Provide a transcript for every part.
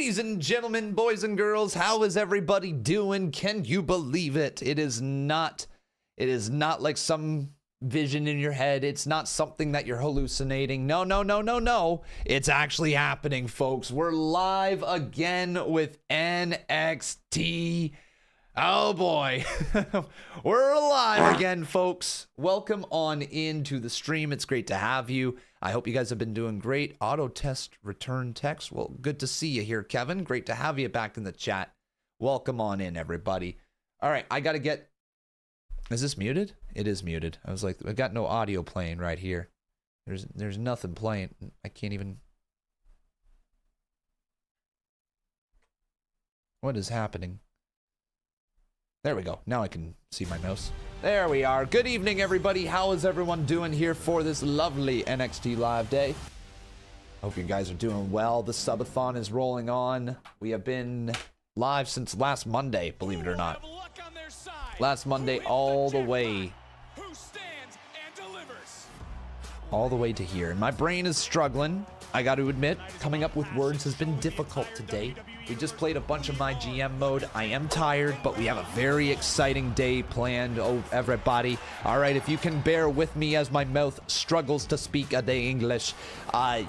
Ladies and gentlemen, boys and girls, how is everybody doing? Can you believe it? It is not like some vision in your head. It's not something that you're hallucinating. No, no, no, no, no. It's actually happening, folks. We're live again with NXT. Oh boy. We're alive again, folks. Welcome on into the stream. It's great to have you. I hope you guys have been doing great. Auto test return text. Well, good to see you here, Kevin. Great to have you back in the chat. Welcome on in, everybody. All right, I got to get... Is this muted? It is muted. I was like, I got no audio playing right here. There's nothing playing. I can't even... What is happening? There we go. Now I can see my mouse. There we are. Good evening, everybody. How is everyone doing here for this lovely NXT live day? Hope you guys are doing well. The Subathon is rolling on. We have been live since last Monday, believe it or not. Last Monday all the way. All the way to here. And my brain is struggling. I got to admit, coming up with words has been difficult today. We just played a bunch of my GM mode. I am tired, but we have a very exciting day planned. Oh, everybody. All right, if you can bear with me as my mouth struggles to speak a day English,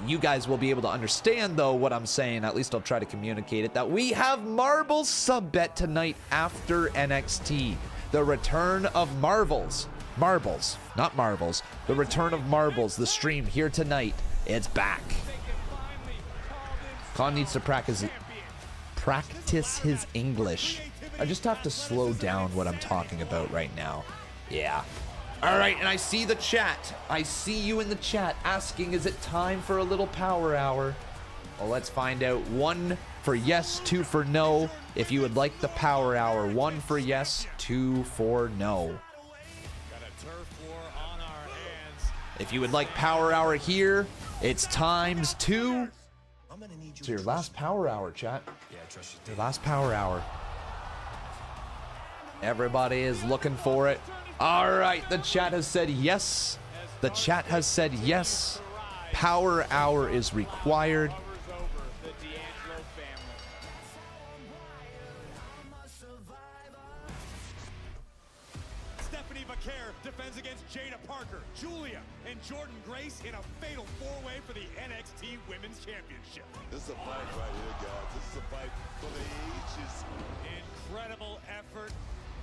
you guys will be able to understand, though, what I'm saying. At least I'll try to communicate it. That we have Marbles sub bet tonight after NXT. The return of Marvels. Marbles, not Marvels. The return of Marbles, the stream here tonight. It's back. Khan needs to practice his English. I just have to slow down what I'm talking about right now. Yeah. All right, and I see the chat. I see you in the chat asking, is it time for a little power hour? Well, let's find out. 1 for yes, 2 for no. If you would like the power hour, 1 for yes, 2 for no. If you would like power hour here, it's times 2. So your last power hour, chat. Your last power hour. Everybody is looking for it. All right, the chat has said yes. The chat has said yes. Power hour is required. Vaquer defends against Jada Parker, Julia, and Jordan Grace in a fatal four-way for the NXT Women's Championship. This is a fight right here, guys. This is a fight for the ages. Incredible effort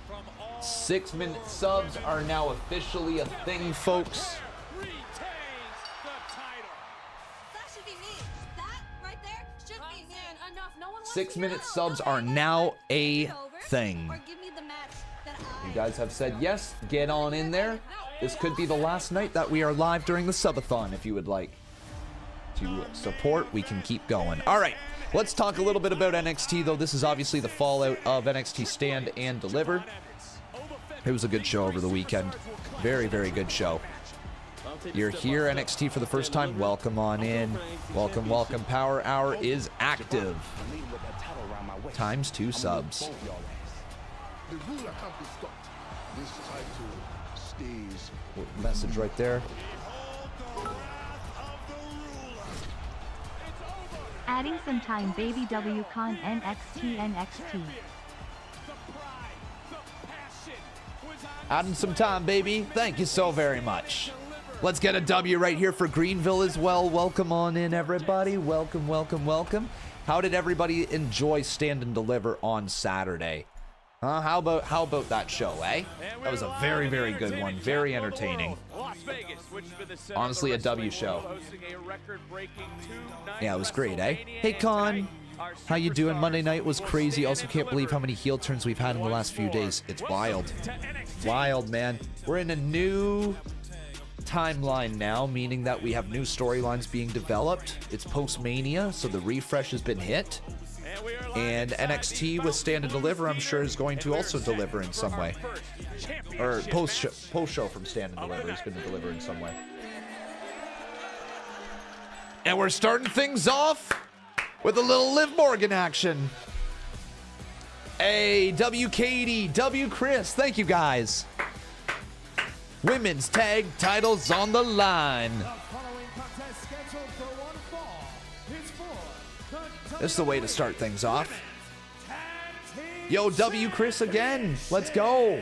from all. 6-minute subs are now officially a thing, folks. Retains the title. That should be me. That right there should be me. Enough. No one wants 6-minute to know. subs are now a thing. Or give me the match that You guys have said yes. Get on in there. This could be the last night that we are live during the subathon. If you would like to support, we can keep going. All right, let's talk a little bit about NXT, though. This is obviously the fallout of NXT Stand and Deliver. It was a good show over the weekend. Very, very good show. You're here, NXT, for the first time. Welcome on in. Welcome, welcome. Power Hour is active. Times 2 subs. The ruler can't be stopped. This title stays. Message right there. Adding some time, baby. WCon NXT. Adding some time, baby. Thank you so very much. Let's get a W right here for Greenville as well. Welcome on in, everybody. Welcome, welcome, welcome. How did everybody enjoy Stand and Deliver on Saturday? How about that show, eh? That was a very, very good one. Very entertaining. Honestly, a W show. Yeah, it was great, eh? Hey, Con. How you doing? Monday night was crazy. Also, can't believe how many heel turns we've had in the last few days. It's wild. Wild, man. We're in a new timeline now, meaning that we have new storylines being developed. It's post-Mania, so the refresh has been hit. And NXT with Stand and Deliver, I'm sure, is going to also deliver in some way. Or post-show from Stand and Deliver is going to deliver in some way. And we're starting things off with a little Liv Morgan action. Hey, W Katie, W Chris, thank you guys. Women's tag titles on the line. The following contest scheduled for one fall is for the This is the way to start things off. Yo, W Chris again. Let's go.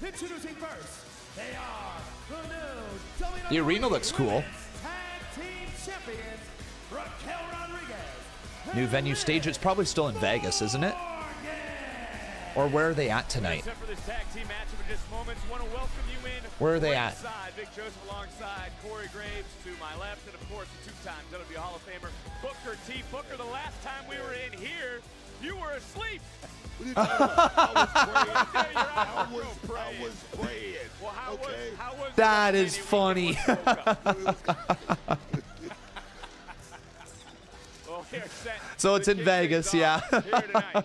Introducing first, they are the new The arena looks cool. Tag Team Champions, Raquel Rodriguez. New venue stage. It's probably still in Vegas, isn't it? Or where are they at tonight? Except for this tag team matchup in just moments, want to welcome you in. Where are they at? Ringside, Vic Joseph alongside Corey Graves to my left, and of course the two-time WWE Hall of Famer Booker T. Booker, the last time we were in here, you were asleep. I was praying. Well, how was That is funny. Well, they're set So it's to in kick Vegas, things yeah. off here tonight.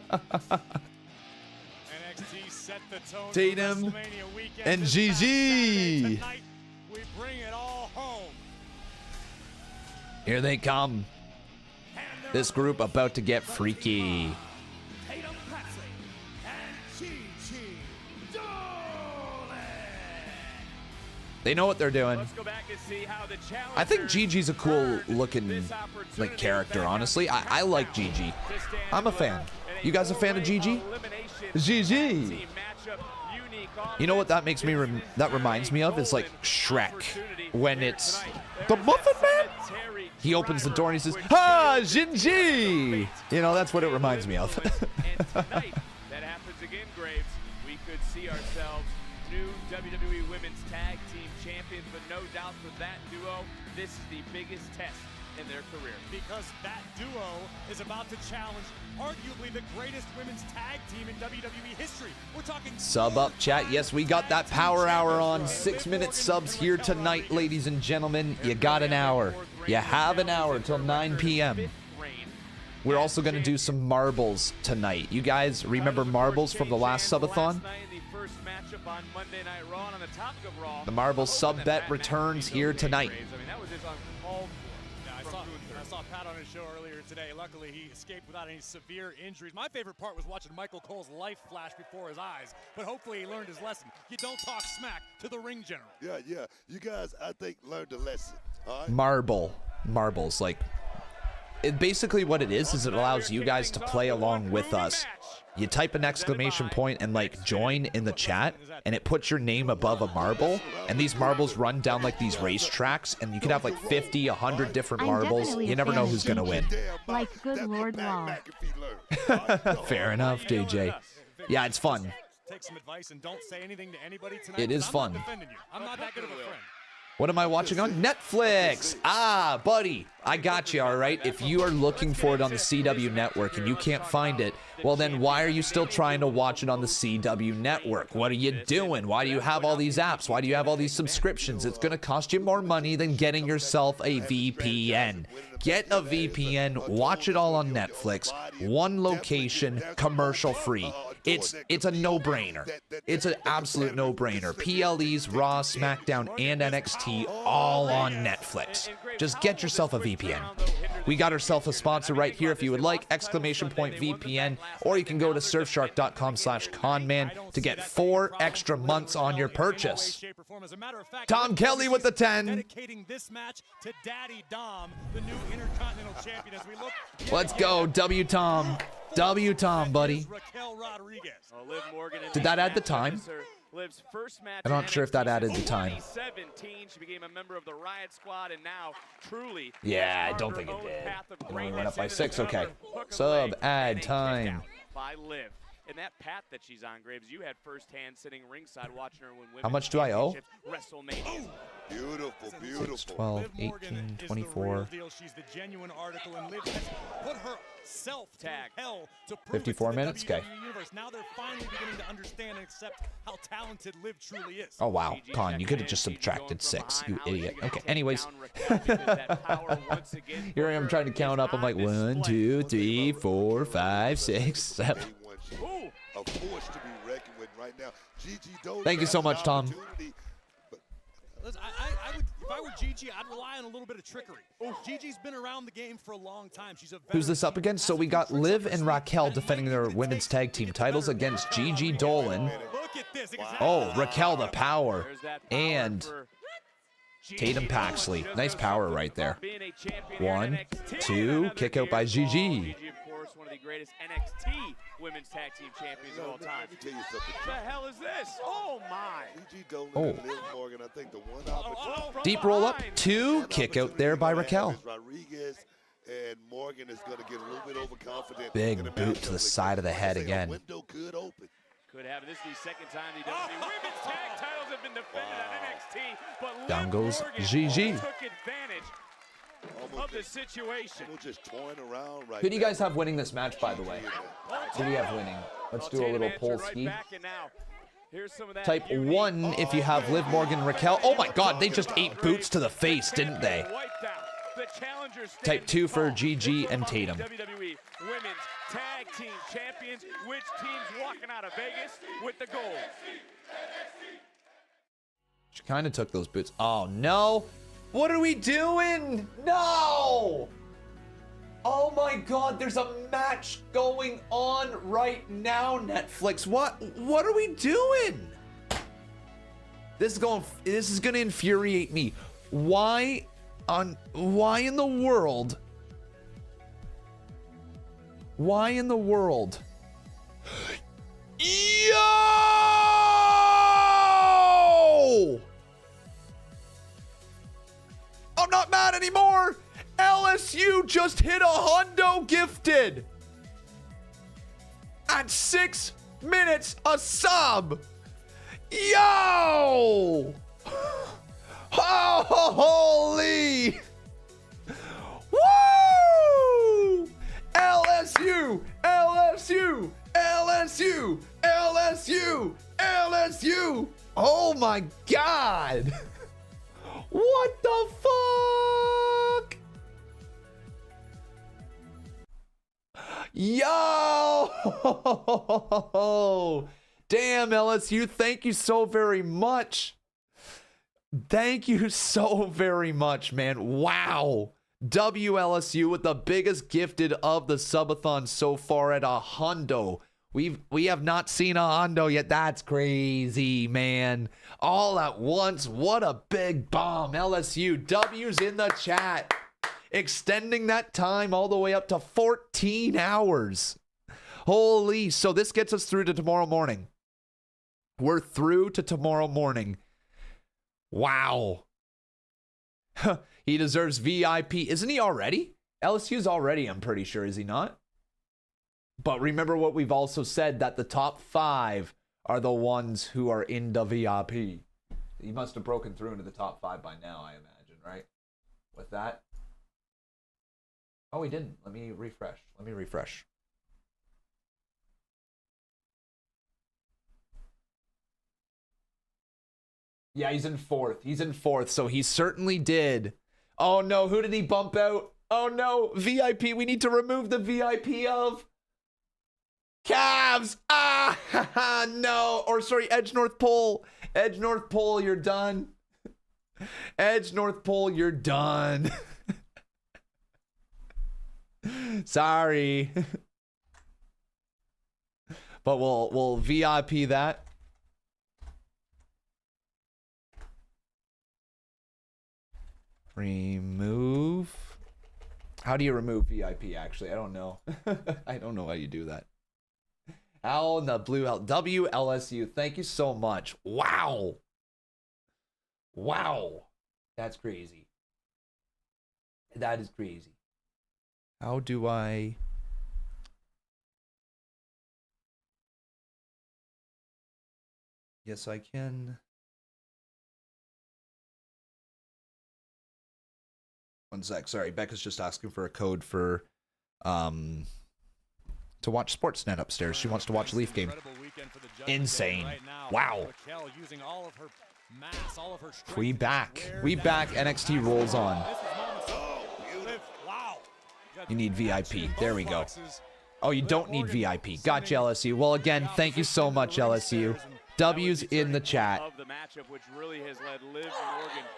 NXT set the tone Tatum for WrestleMania weekend. and This past Saturday. Gigi. Tonight, we bring it all home. Here they come. This group about to get freaky. Tatum, Paxley, and Gigi. Dolin. They know what they're doing. Let's go back and see how the challengers I think Gigi's a cool earned looking this opportunity like character, back honestly. after I like Gigi. to stand I'm a fan. in You guys a fan of Gigi? elimination Gigi. team matchup, unique You know what that makes me that reminds me of is like Shrek when it's the Muffin Man. He opens the door and he says, "Ha, Gigi!" You know, that's what it reminds me of. And tonight, that happens again, Graves. We could see ourselves new WWE Women's Tag Team Champions, but no doubt for that duo, this is the biggest test in their career. Because that duo is about to challenge arguably the greatest women's tag team in WWE history. We're talking Sub up, chat. Yes, we got that power hour on. 6-minute subs here tonight, ladies and gentlemen. You got an hour. You have an hour till 9 p.m. We're also going to do some marbles tonight. You guys remember marbles from the last subathon? The marble sub bet returns here tonight. I saw Pat on his show earlier today. Luckily, he escaped without any severe injuries. My favorite part was watching Michael Cole's life flash before his eyes. But hopefully he learned his lesson. You don't talk smack to the ring general. Yeah. You guys, I think, learned a lesson. All right? Marbles, like, basically what it is it allows you guys to play along with us. You type an exclamation point and like join in the chat, and it puts your name above a marble, and these marbles run down like these racetracks, and you could have like 50, 100 different I'm marbles. definitely You a never fan know of who's gonna win. Like good Lord Law. Fair enough, JJ. Yeah, it's fun. Take some advice and don't say anything to anybody tonight. It is 'cause I'm fun. not defending you. I'm not that good of a friend. What am I watching on? Netflix. Ah, buddy, I got you, all right? If you are looking for it on the CW network and you can't find it, well then why are you still trying to watch it on the CW network? What are you doing? Why do you have all these apps? Why do you have all these subscriptions? It's going to cost you more money than getting yourself a VPN. Get a VPN, watch it all on Netflix, one location, commercial free. It's a no-brainer. It's an absolute no-brainer. PLEs, Raw, SmackDown, and NXT all on Netflix. Just get yourself a VPN. We got ourselves a sponsor right here if you would like, exclamation point VPN, or you can go to surfshark.com/conman to get 4 extra months on your purchase. Tom Kelly with the 10. Dedicating this match to Daddy Dom, the new Intercontinental Champion, as we look. Let's go, W Tom. W Tom, buddy. Raquel Rodriguez. Did that add the time? I'm not sure if that added the time. 2017, she became a member of the Riot Squad, and now truly. Yeah, I don't think it did. It only went up by 6. Okay. Sub add time. By Liv. And that path that she's on, Graves, you had firsthand sitting ringside watching her win women's How much do I owe? WrestleMania. Beautiful. 6, 12, 18, 24. She's the genuine article, and Liv has put herself Tag. through hell to prove 54 it to the minutes? Okay. WWE Universe. Now they're finally beginning to understand and accept how talented Liv truly is. Oh, wow. Con, you could have just subtracted 6, you idiot. Okay, anyways. Here I am trying to count up. I'm like, 1, 2, 3, 4, 5, 6, 7. A force to be reckoned with right now. Gigi Dolin Thank you so has much, an Tom. opportunity, but Listen, I would, if I were Gigi, I'd rely on a little bit of trickery. Gigi's been around the game for a long time. She's a Who's this up against? So we got Liv and Raquel defending their women's tag team titles against Gigi Dolin. Look at this. Oh, Raquel the Power. And Tatum Paxley. Nice power right there. 1, 2, kick out by Gigi. Gigi, of course, one of the greatest NXT women's tag team champions of all time. Let me tell you something. What the hell is this? Oh my! Gigi, Dolin, Oh. and Liv Morgan, I think the one opportunity. Deep roll up, 2, kick out there by Raquel. Rodriguez and Morgan is going to get a little bit overconfident. Big in the boot matchup. to the side of the head Like I say, again. A window could open. Could happen. This is the second time the WWE women's tag titles have been defended on NXT, but Down Liv goes Morgan Gigi. took advantage of the situation. Almost just toying around right Who do you now. guys have winning this match, by the way? Who do you have winning? Let's do a little poll ski. Type 1 if you have Liv Morgan, Raquel. Oh my god, they just ate boots to the face, didn't they? Type 2 for Gigi and Tatum. WWE Women's Tag Team Champions. Which team's walking out of Vegas with the gold? She kind of took those boots. Oh no. What are we doing? No! Oh my god, there's a match going on right now, Netflix. What are we doing? This is gonna infuriate me. Why in the world? Why in the world? Yo! I'm not mad anymore. LSU just hit a hundo gifted at 6 minutes a sub. Yo! Holy! Woo! LSU! LSU! LSU! LSU! LSU! Oh my god! What the fuck? Yo! Damn, LSU, thank you so very much. Thank you so very much, man. Wow. WLSU with the biggest gifted of the subathon so far at a hundo. We have not seen a hundo yet. That's crazy, man. All at once. What a big bomb. LSU. W's in the chat. Extending that time all the way up to 14 hours. Holy. So this gets us through to tomorrow morning. We're through to tomorrow morning. Wow. He deserves VIP. Isn't he already? LSU's already, I'm pretty sure, is he not? But remember what we've also said, that the top 5 are the ones who are in the VIP. He must have broken through into the top 5 by now, I imagine, right? With that. Oh, he didn't. Let me refresh. Yeah, he's in 4th. So he certainly did. Oh no, who did he bump out? Oh no, VIP. We need to remove the VIP of Cavs. Ah, no. Or sorry, Edge North Pole. Edge North Pole, you're done. Edge North Pole, you're done. Sorry. But we'll VIP that. Remove. How do you remove VIP, actually? I don't know. I don't know how you do that. Al in the blue WLSU. Thank you so much. Wow. Wow. That's crazy. That is crazy. How do I... Yes, I can. One sec. Sorry, Becca's just asking for a code for to watch Sportsnet upstairs. She wants to watch Leaf game. Insane. Wow. We back. NXT rolls on. You need VIP. There we go. Oh, you don't need VIP. Gotcha, LSU. Well, again, thank you so much, LSU. W's in the chat.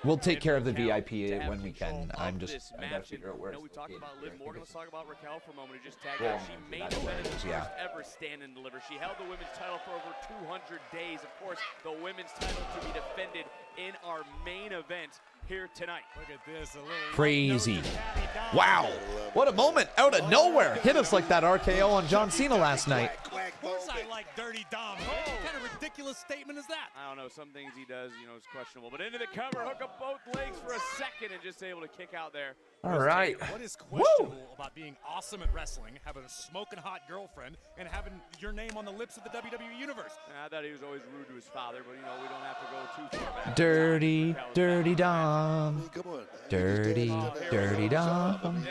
We'll take care of the VIP when we can. I gotta figure out where it's we talked located. about Liv Morgan. Let's talk about Raquel for a moment. Who just tagged Well, out. She main that's where it evented is, the yeah. first ever stand and deliver. She held the women's title for over 200 days. Of course, the women's title to be defended in our main event here tonight. Look at this, a little Crazy. love note to Daddy Dom. Wow. What a moment out of nowhere. Hit us like that RKO on John Cena last night. Of course I like Dirty Dom. What kind of ridiculous statement is that? I don't know, some things he does, you know, is questionable. But into the cover, hook up both legs for a second and just able to kick out there. All right. What is questionable about being awesome at wrestling, having a smoking hot girlfriend, and having your name on the lips of the WWE Universe? I thought he was always rude to his father, but, you know, we don't have to go too far back. Dirty, dirty Dom. Come on. Dirty, dirty Dom.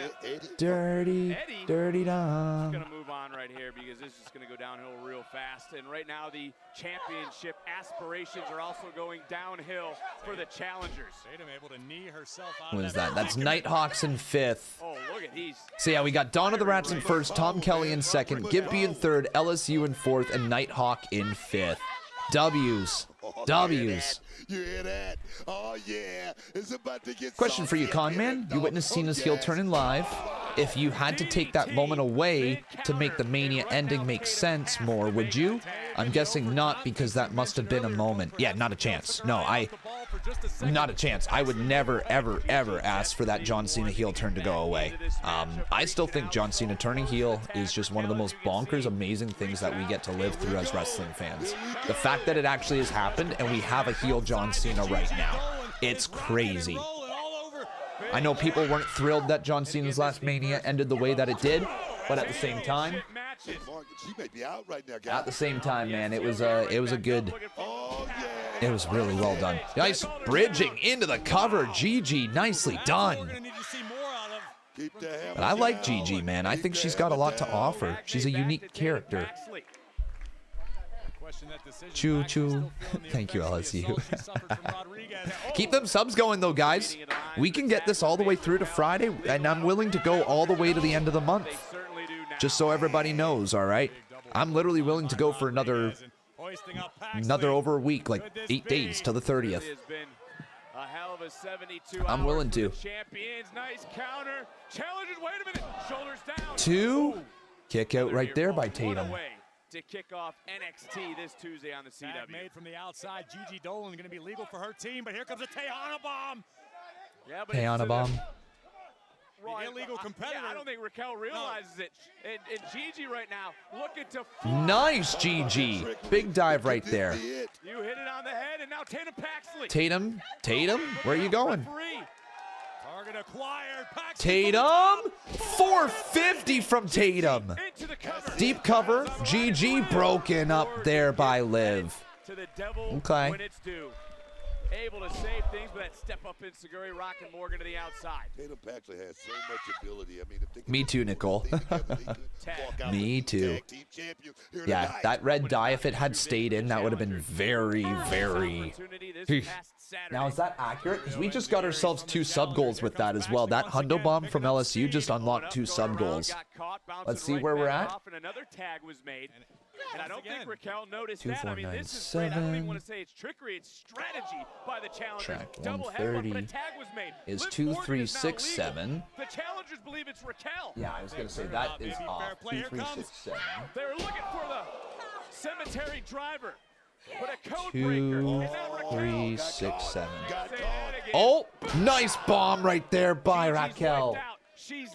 Dirty, dirty Dom. Going to move on right here because this is going to go downhill real fast. And right now the championship aspirations are also going downhill for the challengers. Tatum able to knee herself out What of is that? That's Nighthawks in 5th. Oh, look at these. So yeah, we got Dawn of the Rats in 1st, Tom Kelly in 2nd, Gimpy in 3rd, LSU in 4th, and Nighthawk in 5th. W's. W's. You hear that? Oh, yeah. It's about to get Question for you, Con Man. You witnessed Cena's heel turning live. If you had to take that moment away to make the Mania ending make sense more, would you? I'm guessing not, because that must have been a moment. Yeah, not a chance. No, not a chance. I would never, ever, ever ask for that John Cena heel turn to go away. I still think John Cena turning heel is just one of the most bonkers, amazing things that we get to live through as wrestling fans. The fact that it actually has happened and we have a heel John Cena right now, it's crazy. I know people weren't thrilled that John Cena's last Mania ended the way that it did, but at the same time, man, it was a good. It was really well done. Nice bridging into the cover, Gigi, nicely done. But I like Gigi, man. I think she's got a lot to offer. She's a unique character. Choo choo. Thank you, LSU. Keep them subs going, though, guys. We can get this all the way through to Friday, and I'm willing to go all the way to the end of the month. Just so everybody knows, all right? I'm literally willing to go for another over a week, like 8 days till the 30th. I'm willing to. Two. Kick out right there by Tatum. To kick off NXT this Tuesday on the CW. Made from the outside, Gigi Dolin going to be legal for her team, but here comes a Tejana bomb. Yeah, but Tejana bomb. The illegal competitor. Yeah, I don't think Raquel realizes it. And Gigi right now looking to. Nice, Gigi. Big dive right there. You hit it on the head, and now Tatum Paxley. Tatum, where are you going? Target acquired. Tatum, 450 from Tatum. Deep cover, GG broken up there by Liv. Okay. Able to save things, but that step up in Seguri, Rock and Morgan to the outside. Tatum Paxley has so much ability. I mean, if Me too, Nicole. Me too. Yeah, that red dye, if it had stayed in, that would have been very, very. Now, is that accurate? Because we just got ourselves 2 sub goals with that as well. That Hundo bomb from LSU just unlocked 2 sub goals. Let's see where we're at. Another tag was made. And I don't think Raquel noticed 2, that. 4, I mean, 9, this is great. I don't 7. even want to say it's trickery. It's strategy by the challengers. Track Double 130 headbutt, but a tag was made. is Liv 2, Morgan 3, is now 6, legal. 7. The challengers believe it's Raquel. Yeah, I was going to say that is off. 2, 3, 6, 7. They're looking for the cemetery driver. But a code breaker. 2, 3, 6, 7. Oh, nice bomb right there by Raquel.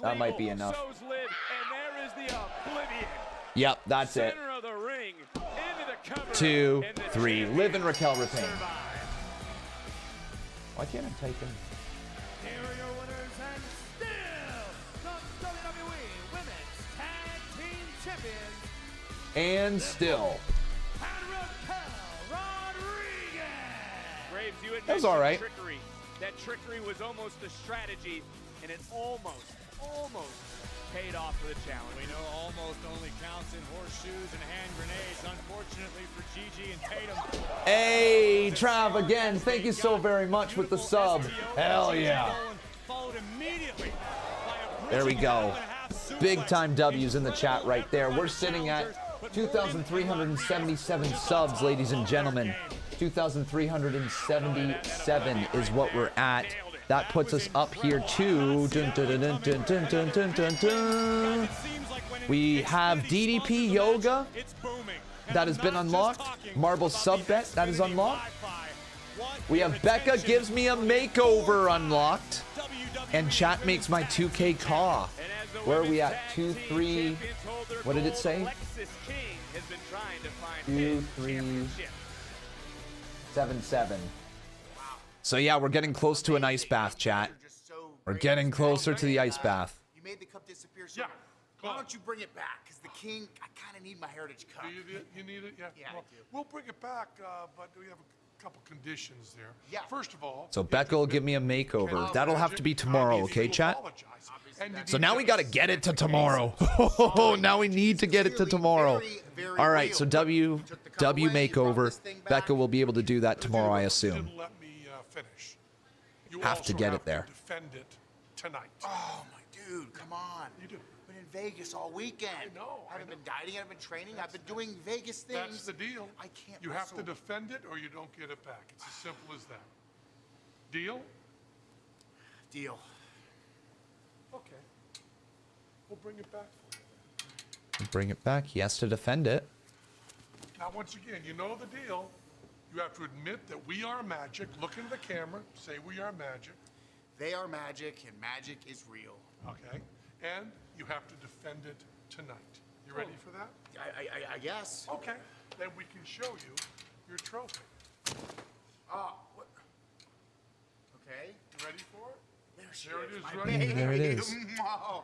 That might be enough. So's Liv, and there is the oblivion. Yep, that's it. Center of the ring, into the cover, 2, and the 3. Liv and Raquel retain. survive. Why can't I type in? Here are your winners and still the WWE Women's Tag Team Champions. And still. And Raquel Rodriguez. Graves, you had That was mentioned all right. trickery. That trickery was almost a strategy, and it almost paid off for the challenge. We know almost only counts in horseshoes and hand grenades, unfortunately for Gigi and Tatum. Hey, Trav again. Thank you so very much with the sub. Hell yeah. There we go. Big time W's in the chat right there. We're sitting at 2,377 subs, ladies and gentlemen. 2,377 is what we're at. That puts us up here to we have DDP Yoga that has been unlocked. Marble sub bet that is unlocked. We have Becca gives me a makeover unlocked. And chat makes my 2K caw. Where are we at? 2, 3. What did it say? 2, 3, 7, 7. So yeah, we're getting close to an ice bath, chat. We're getting closer to the ice bath. You made the cup disappear, so why don't you bring it back? Because the king, I kind of need my Heritage Cup. You need it? Yeah. Yeah, Well, I do. we'll bring it back, but we have a couple conditions there. Yeah. First of all, So Becca will give me a makeover. That'll have to be tomorrow, okay, chat? So now we got to get it to tomorrow. Now we need to get it to tomorrow. All right, so W makeover. Becca will be able to do that tomorrow, I assume. Let me finish. You Have to also get it there. Defend it tonight. Oh, my dude, come on. You do. Been in Vegas all weekend. I know. I haven't been dieting, I've been training, I've been doing Vegas things. That's the deal. I can't You have to wrestle. defend it or you don't get it back. It's as simple as that. Deal? Deal. Okay. We'll bring it back for you. Bring it back. He has to defend it. Now, once again, you know the deal. You have to admit that we are magic. Look into the camera. Say we are magic. They are magic, and magic is real. Okay? And you have to defend it tonight. You ready for that? I guess. Okay. Then we can show you your trophy. What? Okay. You ready for it? There she There it is, is, my right baby. There it is. Oh,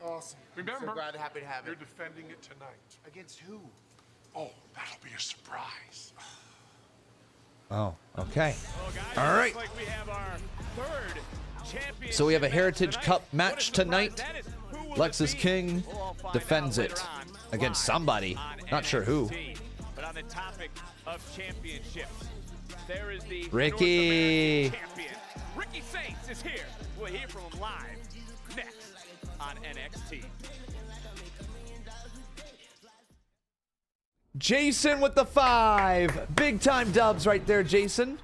awesome. Remember, So glad, happy to have you're it. defending it tonight. Against who? Oh, that'll be a surprise. Oh, okay. Well, guys, All right. looks like we have our third championship So we have a match Heritage tonight. Cup What a match surprise tonight. that is. Who will Lexis it be? King We'll all find defends out it later on against live somebody. on Not sure who. NXT. But on the topic of championships, there is the Ricky. North American champion. Ricky Saints is here. We'll hear from him live next on NXT. Jason with the 5. Big time dubs right there, Jason.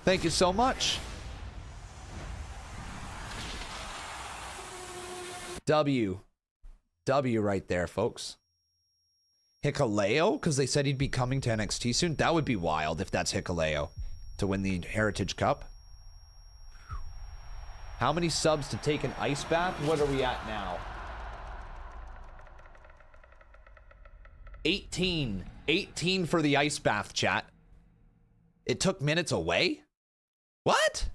Thank you so much. W right there, folks. Hikaleo, because they said he'd be coming to NXT soon. That would be wild if that's Hikaleo to win the Heritage Cup. How many subs to take an ice bath? What are we at now? 18. 18 for the ice bath, chat. It took minutes away? What?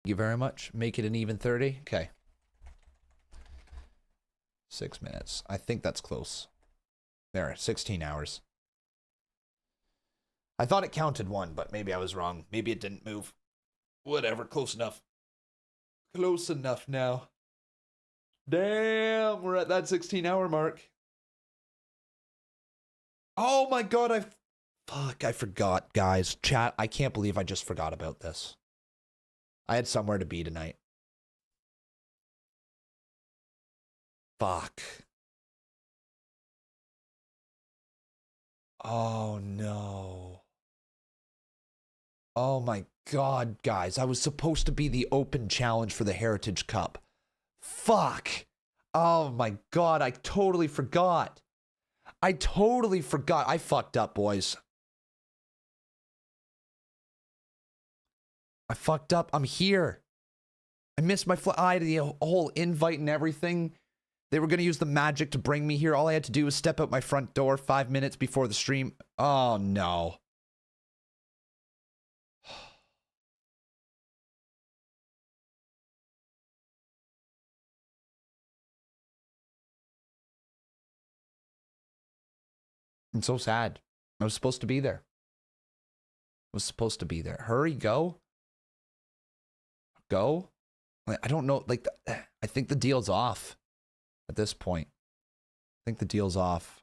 Thank you very much. Make it an even 30. Okay. 6 minutes. I think that's close. There, 16 hours. I thought it counted 1, but maybe I was wrong. Maybe it didn't move. Whatever, close enough. Close enough now. Damn, we're at that 16-hour mark. Oh my god, I forgot, guys. Chat, I can't believe I just forgot about this. I had somewhere to be tonight. Fuck. Oh no. Oh my god, guys. I was supposed to be the open challenge for the Heritage Cup. Fuck. Oh my god, I totally forgot. I totally forgot. I fucked up, boys. I fucked up. I'm here. I missed my flight. I had the whole invite and everything. They were going to use the magic to bring me here. All I had to do was step out my front door 5 minutes before the stream. Oh, no. I'm so sad. I was supposed to be there. I was supposed to be there. Hurry, go. Go. I don't know. Like, I think the deal's off at this point. I think the deal's off.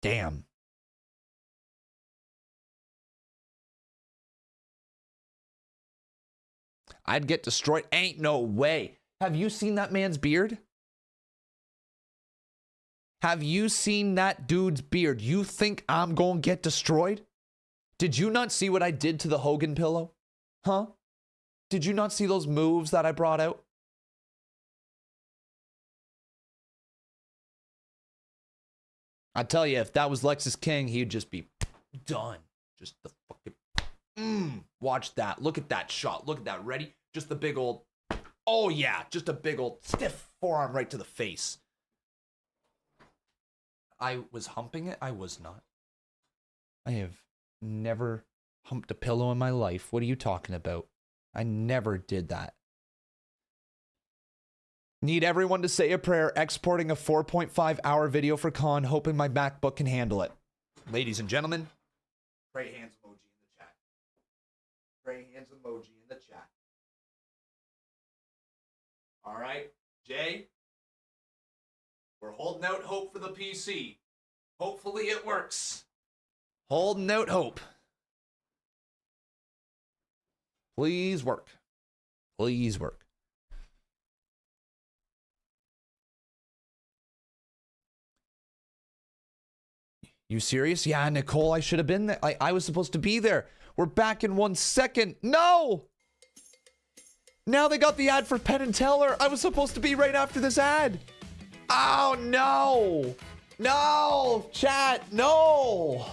Damn. I'd get destroyed. Ain't no way. Have you seen that man's beard? Have you seen that dude's beard? You think I'm going to get destroyed? Did you not see what I did to the Hogan pillow? Huh? Did you not see those moves that I brought out? I tell you, if that was Lexis King, he'd just be done. Just the fucking... Watch that. Look at that shot. Look at that. Ready? Just the big old... Oh, yeah. Just a big old stiff forearm right to the face. I was humping it? I was not. I have never humped a pillow in my life. What are you talking about? I never did that. Need everyone to say a prayer, exporting a 4.5 hour video for Con, hoping my MacBook can handle it. Ladies and gentlemen, pray hands emoji in the chat. Pray hands emoji in the chat. All right, Jay, we're holding out hope for the PC. Hopefully it works. Holding out hope. Please work. Please work. You serious? Yeah, Nicole, I should have been there. I was supposed to be there. We're back in 1 second. No! Now they got the ad for Penn and Teller. I was supposed to be right after this ad. Oh, no. No, chat, no.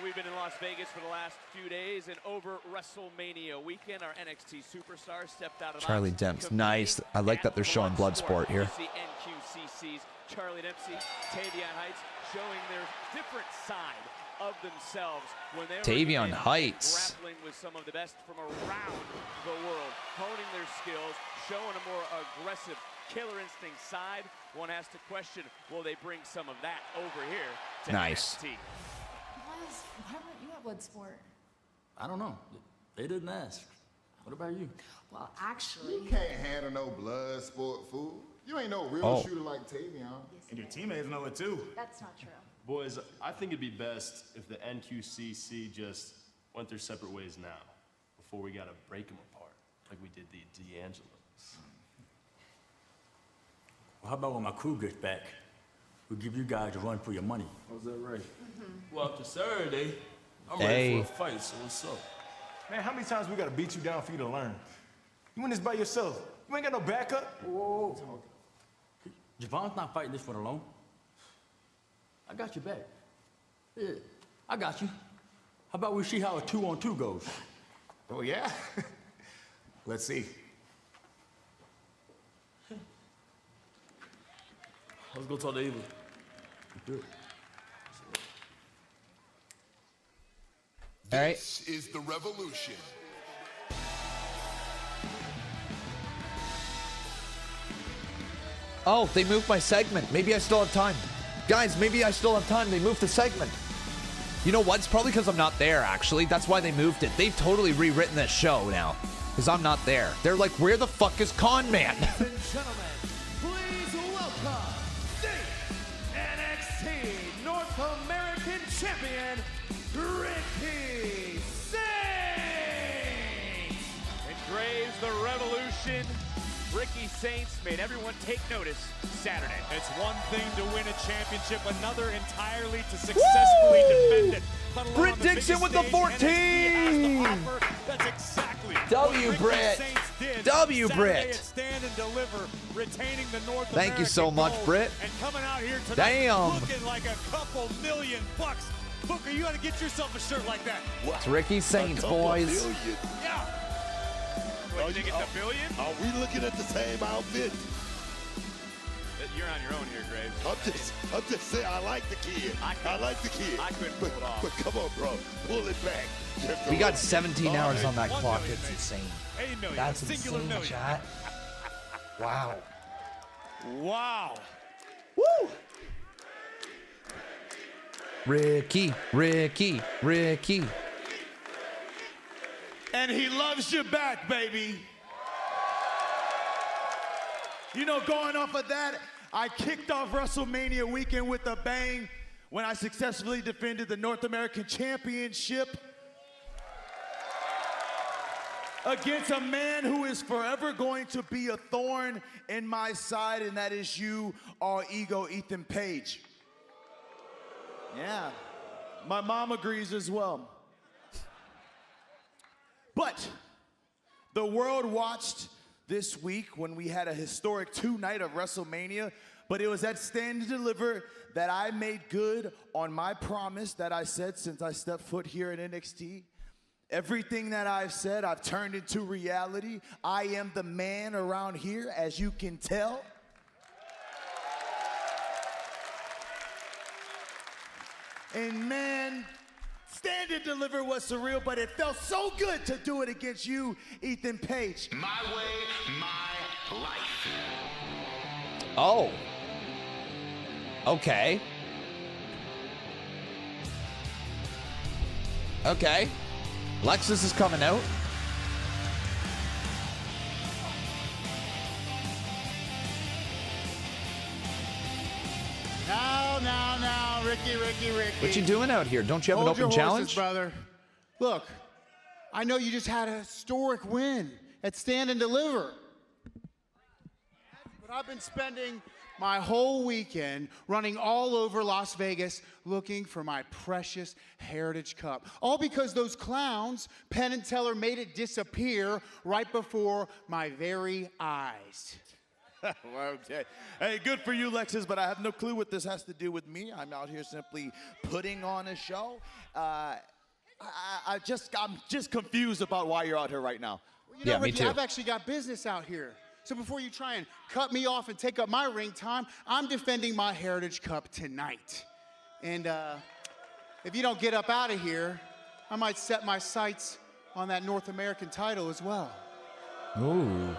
We've been in Las Vegas for the last few days, and over WrestleMania weekend, our NXT superstar stepped out of Charlie Dempsey, nice. I like that they're showing Bloodsport here. You see NQCC's Charlie Dempsey, Tavion Heights, showing their different side of themselves when they Tavion Heights grappling with some of the best from around the world, honing their skills, showing a more aggressive killer instinct side. One has to question, will they bring some of that over here to NXT? Why weren't you at Bloodsport? I don't know. They didn't ask. What about you? Well, actually... You can't handle no blood sport, fool. You ain't no real shooter like Tavion. Yes, and your teammates know it too. That's not true. Boys, I think it'd be best if the NQCC just went their separate ways now, before we gotta break them apart, like we did the D'Angelos. Well, how about when my crew gets back? We'll give you guys a run for your money. How's that right? Well, after Saturday, I'm ready for a fight, so what's up? Man, how many times we gotta beat you down for you to learn? You win this by yourself. You ain't got no backup. Whoa. Javon's not fighting this one alone. I got your back. Yeah, I got you. How about we see how a 2-on-2 goes? Oh, yeah? Let's see. Let's go talk to Eva. Good. All right. This is the revolution. Oh, they moved my segment. Maybe I still have time. Guys, maybe I still have time. They moved the segment. You know what? It's probably because I'm not there, actually. That's why they moved it. They've totally rewritten this show now. Because I'm not there. They're like, where the fuck is Con Man? Ladies and gentlemen, please welcome the NXT North American Champion, Ricky Saints! And Graves, the Revolution, Ricky Saints made everyone take notice Saturday. It's one thing to win a championship, another entirely to successfully defend it. Britt Dixon with the 14! That's exactly W Britt. W Britt. Stand and deliver, retaining the North Thank you so much, Britt. And coming out here tonight Damn. looking like a couple $1,000,000. Booker, you got to get yourself a shirt like that. It's Ricky Saints, boys. Yeah. What, you think it's $1 billion? Are we looking at the same outfit? You're on your own here, Graves. I'm just saying, I like the kid. I like the kid. I couldn't pull it off. But come on, bro. Pull it back. We got 17 hours on that clock. It's insane. 8 million. That's singular insane, million. chat. Wow. Wow. Woo! Ricky, Ricky, Ricky. And he loves you back, baby. You know, going off of that, I kicked off WrestleMania weekend with a bang when I successfully defended the North American Championship against a man who is forever going to be a thorn in my side, and that is you, all ego Ethan Page. Yeah, my mom agrees as well. But the world watched this week when we had a historic 2-night of WrestleMania, but it was at Stand and Deliver that I made good on my promise that I said since I stepped foot here in NXT. Everything that I've said, I've turned into reality. I am the man around here, as you can tell. And man, Stand and Deliver was surreal, but it felt so good to do it against you, Ethan Page. My way, my life. Oh. Okay. Okay. Lexis is coming out. Now, Ricky. What you doing out here? Don't you have Hold an open your challenge? horses, brother. Look, I know you just had a historic win at Stand and Deliver. But I've been spending my whole weekend running all over Las Vegas looking for my precious Heritage Cup. All because those clowns, Penn and Teller, made it disappear right before my very eyes. Well, okay. Hey, good for you, Lexis, but I have no clue what this has to do with me. I'm out here simply putting on a show. I'm just confused about why you're out here right now. Well, you know, Ricky, I've actually got business out here. So before you try and cut me off and take up my ring time, I'm defending my Heritage Cup tonight. And if you don't get up out of here, I might set my sights on that North American title as well. Ooh.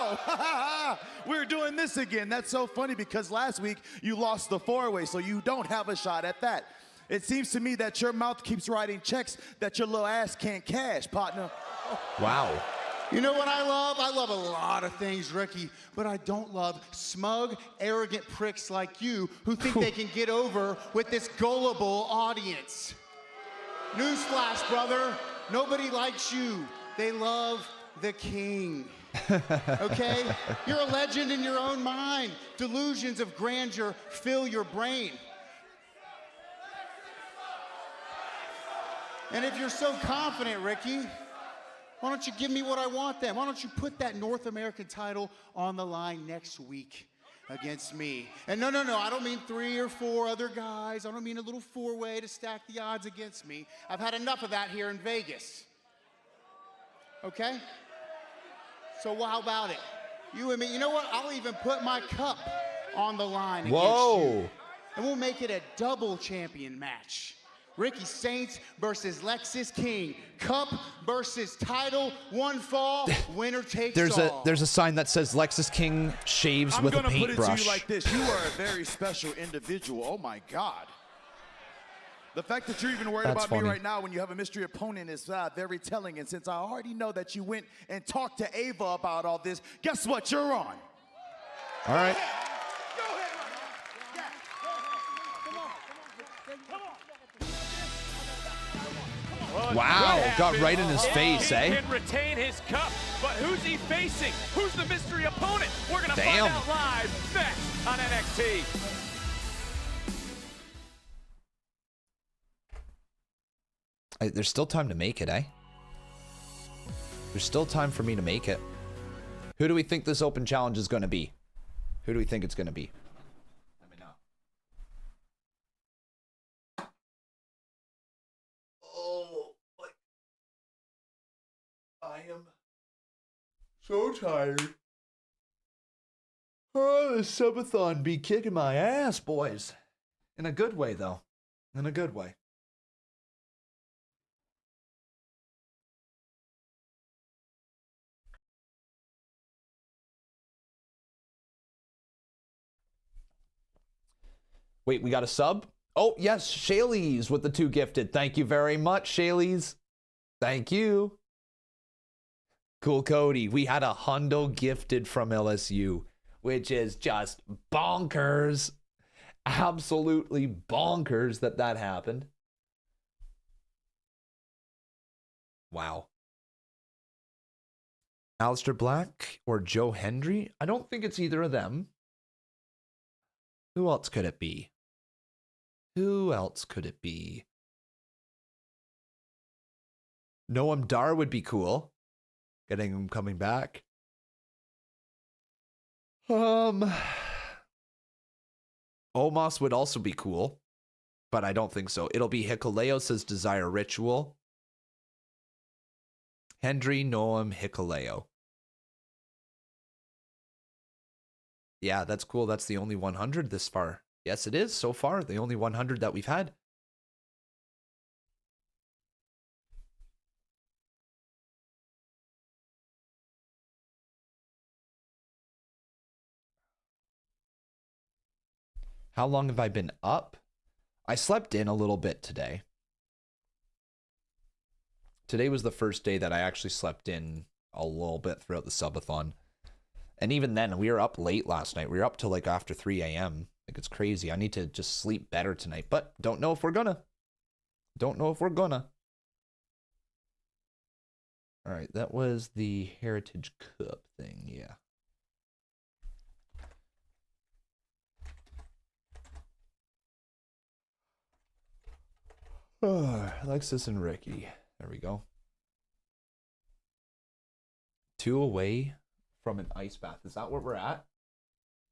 Oh, we're doing this again. That's so funny because last week you lost the 4-way, so you don't have a shot at that. It seems to me that your mouth keeps writing checks that your little ass can't cash, partner. Wow. You know what I love? I love a lot of things, Ricky, but I don't love smug, arrogant pricks like you who think they can get over with this gullible audience. Newsflash, brother. Nobody likes you. They love the king. Okay? You're a legend in your own mind. Delusions of grandeur fill your brain. And if you're so confident, Ricky, why don't you give me what I want then? Why don't you put that North American title on the line next week against me? And no, I don't mean 3 or 4 other guys. I don't mean a little 4-way to stack the odds against me. I've had enough of that here in Vegas. Okay? So how about it? You and me, you know what? I'll even put my cup on the line against you. And we'll make it a double champion match. Ricky Saints versus Lexis King. Cup versus title. One fall, winner takes all. There's a sign that says Lexis King shaves with a paintbrush. I'm gonna put it to you like this. You are a very special individual. Oh my God. The fact that you're even worried about me right now when you have a mystery opponent is very telling. And since I already know that you went and talked to Ava about all this, guess what? You're on. All right. Wow, got right in his face, eh? He can retain his cup, but who's he facing? Who's the mystery opponent? We're gonna find out live next on NXT. There's still time to make it, eh? There's still time for me to make it. Who do we think this open challenge is going to be? Who do we think it's going to be? Let me know. Oh, I am so tired. Oh, the Subathon be kicking my ass, boys. In a good way, though. In a good way. Wait, we got a sub? Oh, yes, Shayleys with the 2 gifted. Thank you very much, Shayleys. Thank you. Cool Cody. We had a hundo gifted from LSU, which is just bonkers. Absolutely bonkers that happened. Wow. Aleister Black or Joe Hendry? I don't think it's either of them. Who else could it be? Who else could it be? Noam Dar would be cool. Getting him coming back. Omos would also be cool, but I don't think so. It'll be Hikuleos' Desire Ritual. Hendry, Noam, Hikuleo. Yeah, that's cool. That's the only 100 this far. Yes, it is so far. The only 100 that we've had. How long have I been up? I slept in a little bit today. Today was the first day that I actually slept in a little bit throughout the subathon. And even then, we were up late last night. We were up till like after 3 a.m. Like, it's crazy. I need to just sleep better tonight, but don't know if we're gonna. Don't know if we're gonna. All right, that was the Heritage Cup thing, yeah. Oh, Lexis and Ricky. There we go. 2 away from an ice bath. Is that where we're at?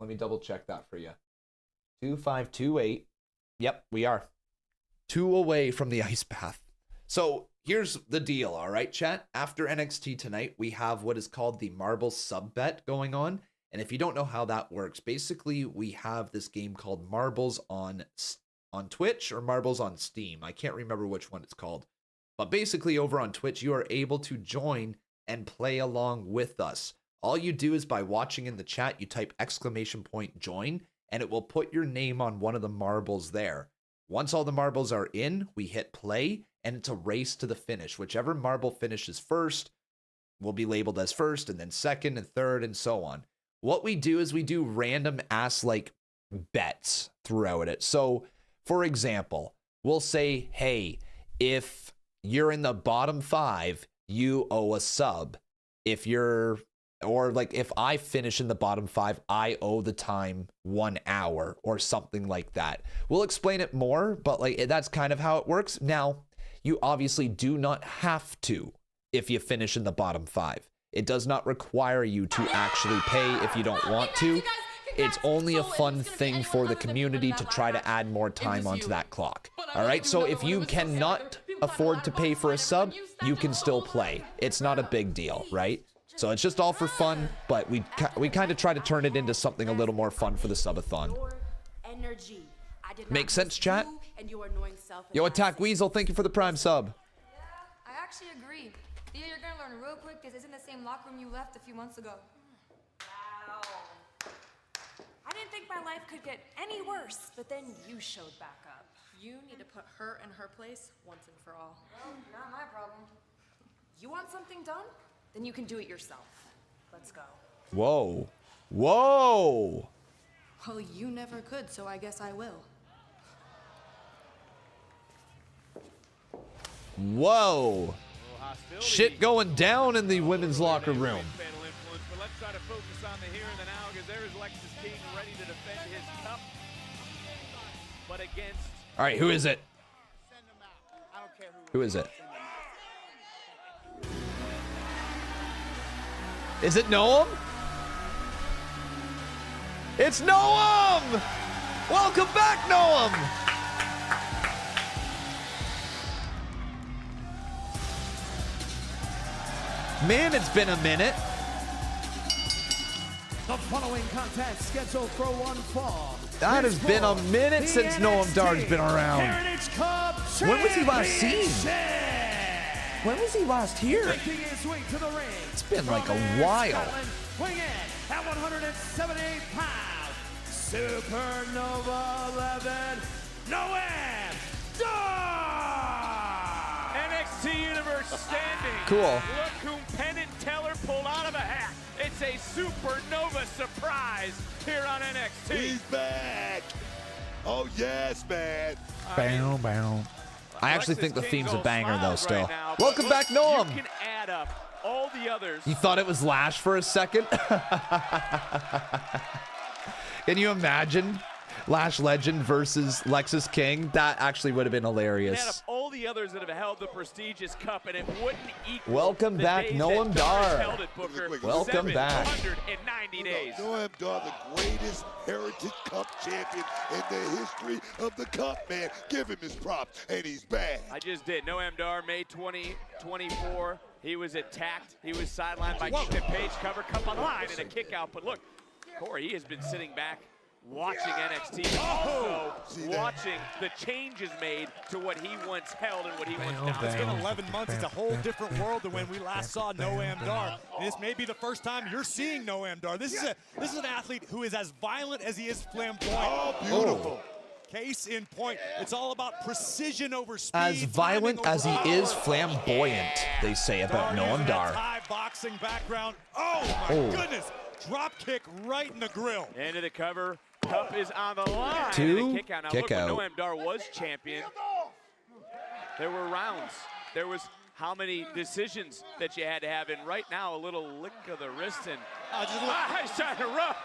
Let me double check that for you. 2528. Yep, we are. 2 away from the ice bath. So here's the deal, all right, chat? After NXT tonight, we have what is called the Marbles sub bet going on. And if you don't know how that works, basically we have this game called Marbles on Twitch or Marbles on Steam. I can't remember which one it's called. But basically over on Twitch, you are able to join and play along with us. All you do is by watching in the chat, you type !join, and it will put your name on one of the marbles there. Once all the marbles are in, we hit play, and it's a race to the finish. Whichever marble finishes first will be labeled as first, and then second and third, and so on. What we do is we do random ass like bets throughout it. So, for example, we'll say, hey, if you're in the bottom 5, you owe a sub. If I finish in the bottom 5, I owe the time 1 hour or something like that. We'll explain it more, but like that's kind of how it works. Now, you obviously do not have to if you finish in the bottom 5. It does not require you to actually pay if you don't want to. It's only a fun thing for the community to try to add more time onto that clock. All right, so if you cannot afford to pay for a sub, you can still play. It's not a big deal, right? So it's just all for fun, but we kind of try to turn it into something a little more fun for the subathon. Make sense, chat? Yo, Attack Weasel, thank you for the Prime sub. I actually agree. Thea, you're gonna learn real quick. This isn't the same locker room you left a few months ago. Wow. I didn't think my life could get any worse, but then you showed back up. You need to put her in her place once and for all. Well, not my problem. You want something done? Then you can do it yourself. Let's go. Whoa. Whoa. Well, you never could, so I guess I will. Whoa. Shit going down in the women's locker room. But let's try to focus on the here and the now, because there is Lexis King ready to defend his cup. But against... All right, who is it? Who is it? Is it Noam? It's Noam! Welcome back, Noam! Man, it's been a minute. The following contest scheduled for one fall. That has been a minute since Noam Dar's been around. Heritage Cup When was he last seen? When was he last here? Making his way to the ring. It's been like a while. Weighing in at 178 pounds, Supernova 11, Noam Dar! NXT NXT Universe standing. Cool. Look whom Penn and Teller pulled out of a hat. It's a supernova surprise here on NXT. He's back. Oh, yes, man. Bow, bow. I actually think the theme's a banger, though, still. Right now, Welcome back, Noam. You can add up all the others. You thought it was Lash for a second? Can you imagine Lash Legend versus Lexis King? That actually would have been hilarious. Add up all the others that have held the prestigious cup, and it wouldn't equal. Welcome the back, days Noam that Dar has Dar. held it, Booker. Welcome back. 790 days. Noam Dar, the greatest Heritage Cup champion in the history of the Cup, man. Give him his props, and he's back. I just did. Noam Dar, May 2024. He was attacked. He was sidelined by Ethan Page. Cover cup on the line and a kick out. But look, Corey, he has been sitting back watching NXT, also watching the changes made to what he once held and what he once dominated. It's been 11 months. It's a whole different world than when we last saw Noam Dar. And this may be the first time you're seeing Noam Dar. This is an athlete who is as violent as he is flamboyant. Oh, beautiful. Case in point, it's all about precision over speed. As violent as he is flamboyant, they say about Noam Dar. Thai boxing background. Oh my goodness! Drop kick right in the grill. Into the cover. Cup is on the line. Two, and a kick out. Now kick look, out. when Noam Dar was champion, there were rounds. There was how many decisions that you had to have. And right now, a little lick of the wrist and he's trying to rub.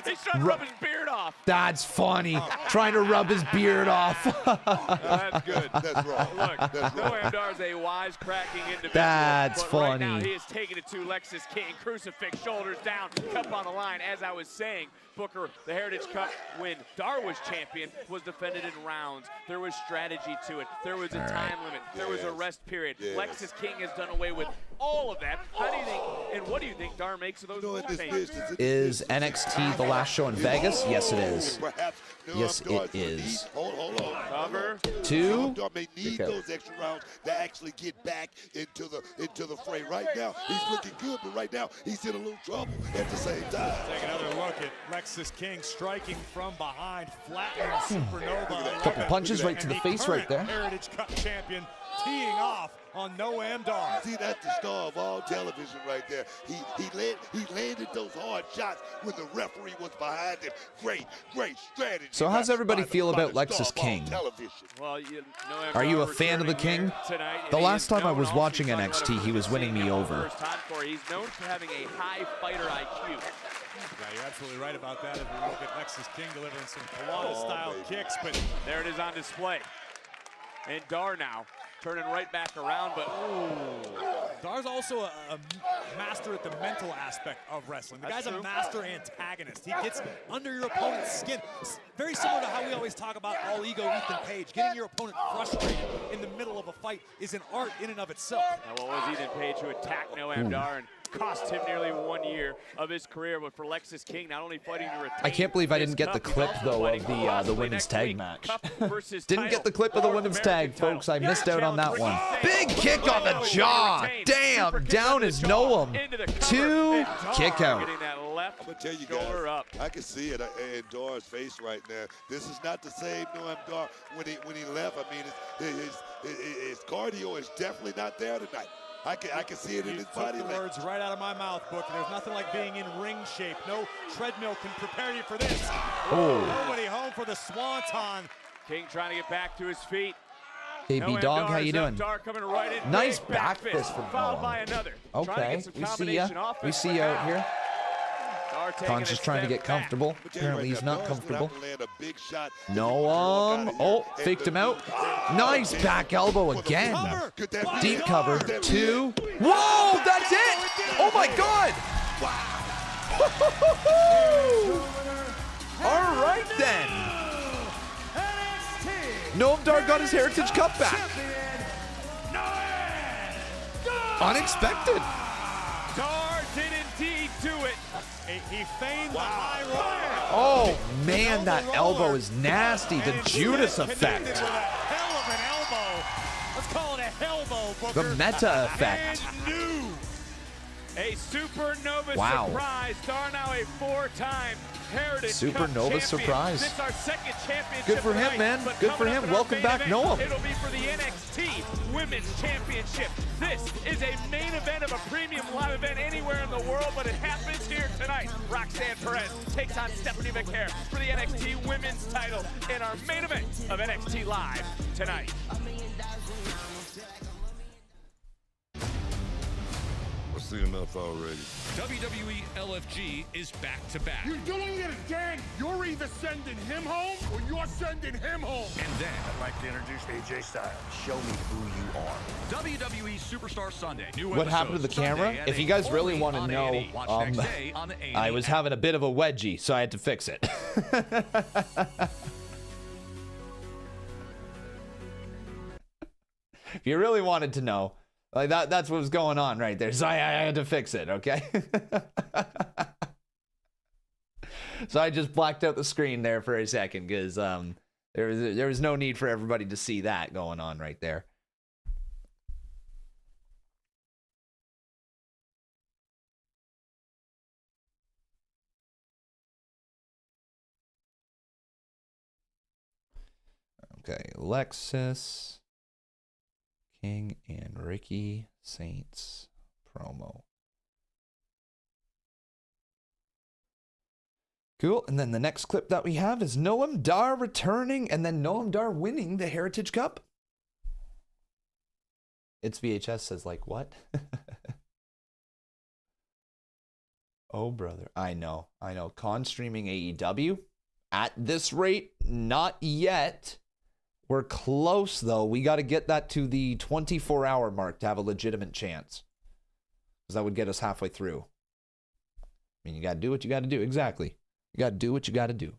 He's trying to rub his beard off. That's funny. Trying to rub his beard off. That's good. That's wrong. Look, Noam Dar's a wisecracking individual. That's but funny. Right now, he is taking it to Lexis King. Crucifix, shoulders down, cup on the line. As I was saying, Booker, the Heritage Cup, when Dar was champion, was defended in rounds. There was strategy to it. There was a time limit. There was a rest period. Lexis King has done away with all of that. How do you think, and what do you think Dar makes of those changes? Is NXT the last show in Vegas? Yes, it is. Yes, it is. Hold on. Cover. Two. Noam Dar may need those extra rounds to actually get back into the fray. Right now, he's looking good, but right now, he's in a little trouble at the same time. Take another look at Lexis King striking from behind, flattening Supernova. Couple punches right to the face right there. Heritage Cup champion teeing off on Noam Dar. See, that's the star of all television right there. He landed those hard shots when the referee was behind him. Great strategy. So how's everybody feel about Lexis King? Well, Are you a fan of the King? The last time I was watching NXT, he was winning me over. He's known for having a high fighter IQ. Yeah, you're absolutely right about that. As we look at Lexis King delivering some Colada-style kicks, but there it is on display. And Dar now turning right back around, but Dar's also a master at the mental aspect of wrestling. The guy's a master antagonist. He gets under your opponent's skin. Very similar to how we always talk about all ego Ethan Page. Getting your opponent frustrated in the middle of a fight is an art in and of itself. Now, what was Ethan Page who attacked Noam Dar and cost him nearly 1 year of his career? But for Lexis King, not only fighting to retain, I can't believe I didn't get the clip, though, of the women's tag match. Didn't get the clip of the women's tag, folks. I missed out on that one. Big kick on the jaw. Damn, down is Noam. Two, kick out. I'm gonna tell you guys, I can see it in Dar's face right now. This is not the same Noam Dar when he left. I mean, his cardio is definitely not there tonight. I can see it in his body. The words right out of my mouth, Booker. There's nothing like being in ring shape. No treadmill can prepare you for this. Nobody home for the swanton. King trying to get back to his feet. KB Dog, how you doing? Right nice back fist from Noam. Okay, we see ya. We see ya out here. Khan's just trying to get comfortable. Apparently he's not comfortable. Noam. Oh, faked him out. Nice back elbow again. Deep cover. Two. Whoa, that's it. Oh my God. All right then. Noam Dar got his Heritage Cup back. Unexpected. Dar did indeed do it. He feigned the high roller. Oh man, that elbow is nasty. The Judas effect. With a hell of an elbow. Let's call it a hellbow, Booker. The meta effect. And new. A supernova Wow. surprise. Dar now a 4-time Heritage Supernova Cup champion. surprise. This is our second championship Good for him, tonight, man. but Good for coming him. up in our Welcome main back, event, Noam. It'll be for the NXT Women's Championship. This is a main event of a premium live event anywhere in the world, but it happens here tonight. Roxanne Perez takes on Stephanie Vaquer for the NXT Women's title in our main event of NXT Live tonight. I've seen enough already. WWE LFG is back to back. You don't get a gang. You're either sending him home or you're sending him home. And then I'd like to introduce AJ Styles. Show me who you are. WWE Superstar Sunday. New What happened to the camera? If you guys really want to know, I was having a bit of a wedgie, so I had to fix it. If you really wanted to know, like that's what was going on right there. So I had to fix it, okay? So I just blacked out the screen there for a second because there was no need for everybody to see that going on right there. Okay, Lexis King and Ricky Saints promo. Cool. And then the next clip that we have is Noam Dar returning and then Noam Dar winning the Heritage Cup. It's VHS says like, what? Oh, brother. I know. Con streaming AEW. At this rate, not yet. We're close, though. We got to get that to the 24-hour mark to have a legitimate chance. Because that would get us halfway through. I mean, you got to do what you got to do. Exactly. You got to do what you got to do.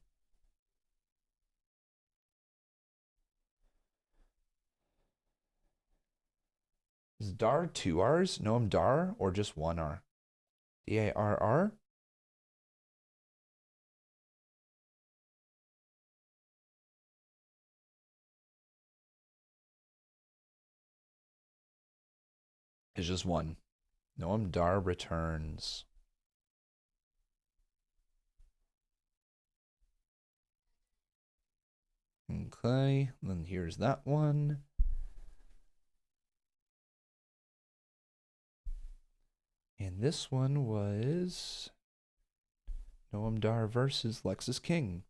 Is Dar 2 R's? Noam Dar or just 1 R? D-A-R-R? It's just 1. Noam Dar returns. Okay, then here's that one. And this one was Noam Dar versus Lexis King.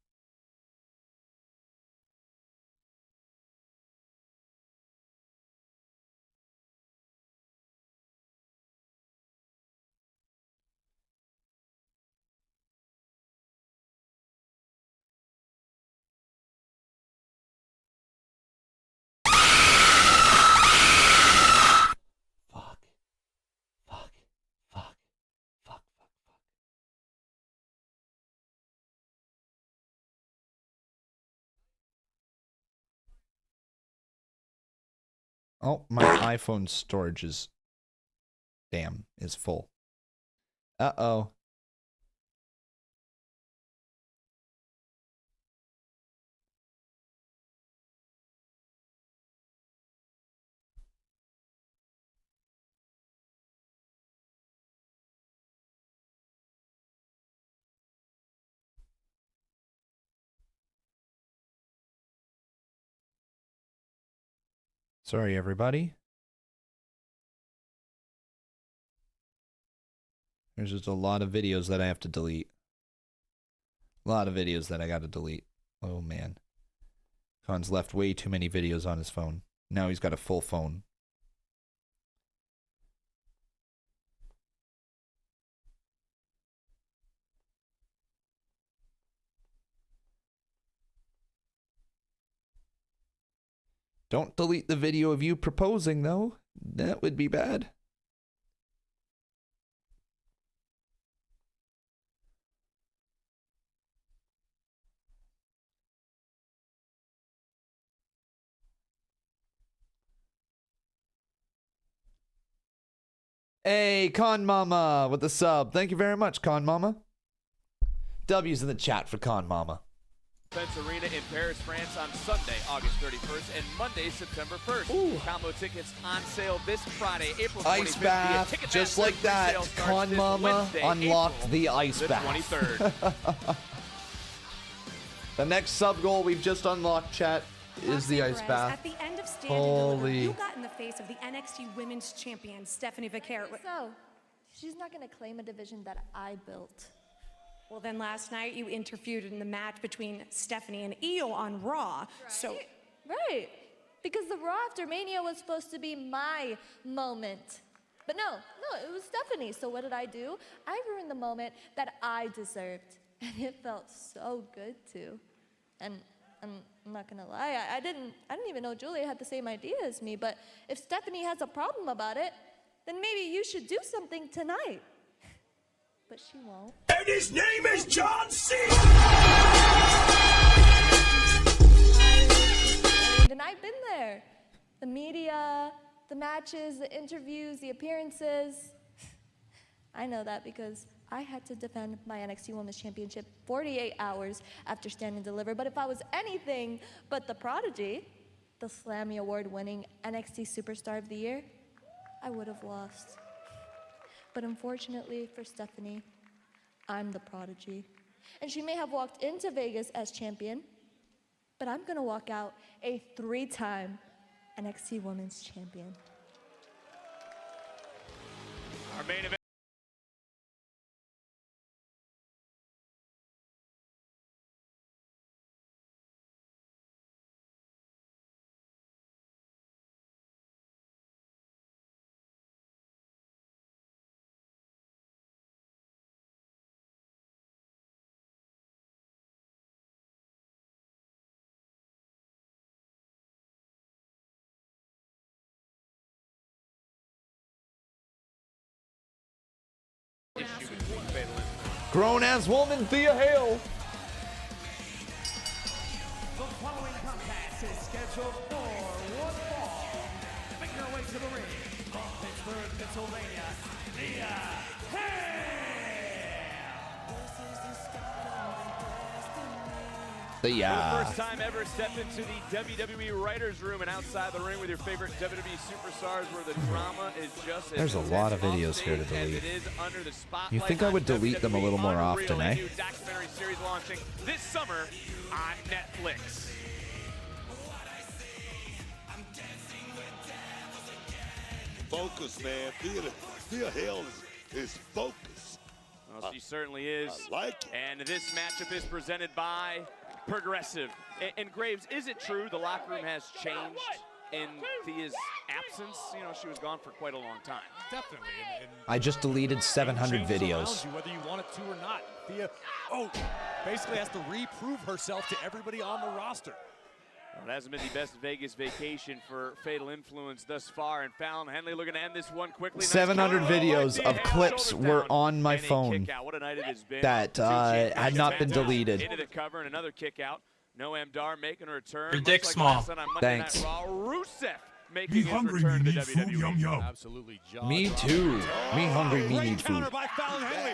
Oh, my iPhone storage is full. Uh-oh. Sorry, everybody. There's just a lot of videos that I have to delete. A lot of videos that I got to delete. Oh, man. Khan's left way too many videos on his phone. Now he's got a full phone. Don't delete the video of you proposing, though. That would be bad. Hey, Con Mama with the sub. Thank you very much, Con Mama. W's in the chat for Con Mama. Defense Arena in Paris, France on Sunday, August 31st, and Monday, September 1st. Ooh. Combo tickets on sale this Friday, April 25th. Ice bath, just like that. Con Mama unlocked the ice bath. 23rd. The next sub goal we've just unlocked, chat, is the ice bath. At the end of Stand and Deliver, you got in the face of the NXT Women's Champion, Stephanie Vaquer. So, she's not going to claim a division that I built. Well, then last night you interfered in the match between Stephanie and Io on Raw. Right. So, right. Because the Raw after Mania was supposed to be my moment. But no, it was Stephanie. So what did I do? I ruined the moment that I deserved. And it felt so good too. And I'm not gonna lie, I didn't even know Julia had the same idea as me, but if Stephanie has a problem about it, then maybe you should do something tonight. But she won't. And his name is John C. And I've been there. The media, the matches, the interviews, the appearances. I know that because I had to defend my NXT Women's Championship 48 hours after Stand and Deliver. But if I was anything but the prodigy, the Slammy Award-winning NXT Superstar of the Year, I would have lost. But unfortunately for Stephanie, I'm the prodigy. And she may have walked into Vegas as champion, but I'm gonna walk out a 3-time NXT Women's Champion. Our main event. Grown-ass woman, Thea Hail. The following contest is scheduled for one fall. Making her way to the ring from Pittsburgh, Pennsylvania, Thea Hail. For the first time ever, step into the WWE writers' room and outside the ring with your favorite WWE superstars, where the drama is just as There's a lot of videos here to delete. You think I would delete them a little more often, eh? New documentary series launching this summer on Netflix. Focus, man. Thea Hail is focused. Well, she certainly is. I like it. And this matchup is presented by Progressive. And Graves, is it true the locker room has changed in Thea's absence? You know, she was gone for quite a long time. Definitely. And I just deleted 700 changes videos. around you, whether you want it to or not. Thea, basically has to reprove herself to everybody on the roster. Well, it hasn't been the best Vegas vacation for Fatal Influence thus far, and Fallon Henley looking to end this one quickly. 700 videos of clips were on my phone that had not been deleted. Into the cover and another kick out. Noam Dar making a return. Your dick's small. Thanks. Rusev making his return to the WWE. Absolutely, John. Me too. Me hungry, me need food. Counter by Fallon Henley.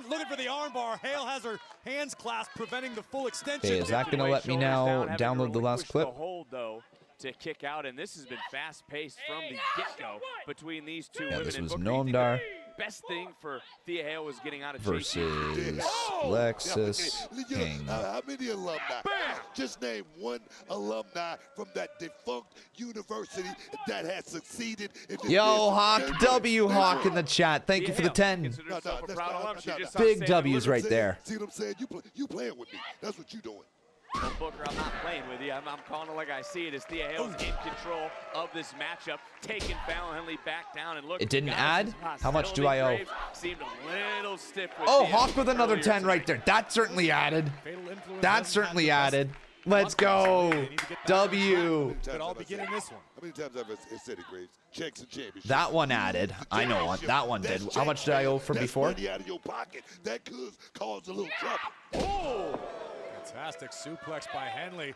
Looking for the armbar. Hale has her hands clasped, preventing the full extension. Hey, is that going to let me now download the last clip? Hold, though, to kick out, and this has been fast-paced from the get-go between these two women. This was and Noam Dar best thing for Thea Hail was getting out of versus Lexis King. How many alumni? Just name one alumni from that defunct university that has succeeded in this Yo, Hawk, W Hawk in the chat. Thank you for the 10. Big W's right there. See what I'm saying? You playing with me. That's what you doing. Well, Booker, I'm not playing with you. I'm calling it like I see it. As Thea Hail's in control of this matchup, taking Fallon Henley back down. And look, It didn't add? How much do I owe? Seemed a little stiff with Oh, Thea Hawk with another 10 right there. That certainly added. That certainly added. Let's go. W. Could all begin in this one. How many times have I said it, Graves? Checks and championships. That one added. I know what that one did. How much did I owe from before? Money out of your pocket. That could cause a little trouble. Oh! Fantastic suplex by Henley.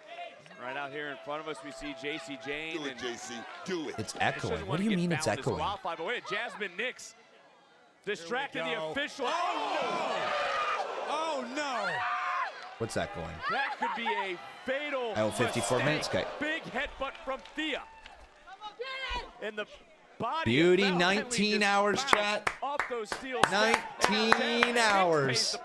Right out here in front of us, we see JC Jane. Do it, JC. Do it. It's echoing. What do you mean it's echoing? But wait, Jasmine Nix distracted the official. Oh, no! Oh, no! What's that going? That could be a fatal. Oh, 54 minutes, okay. Big headbutt from Thea. In the body. Beauty, 19 hours, chat. Off those steel 19 hours.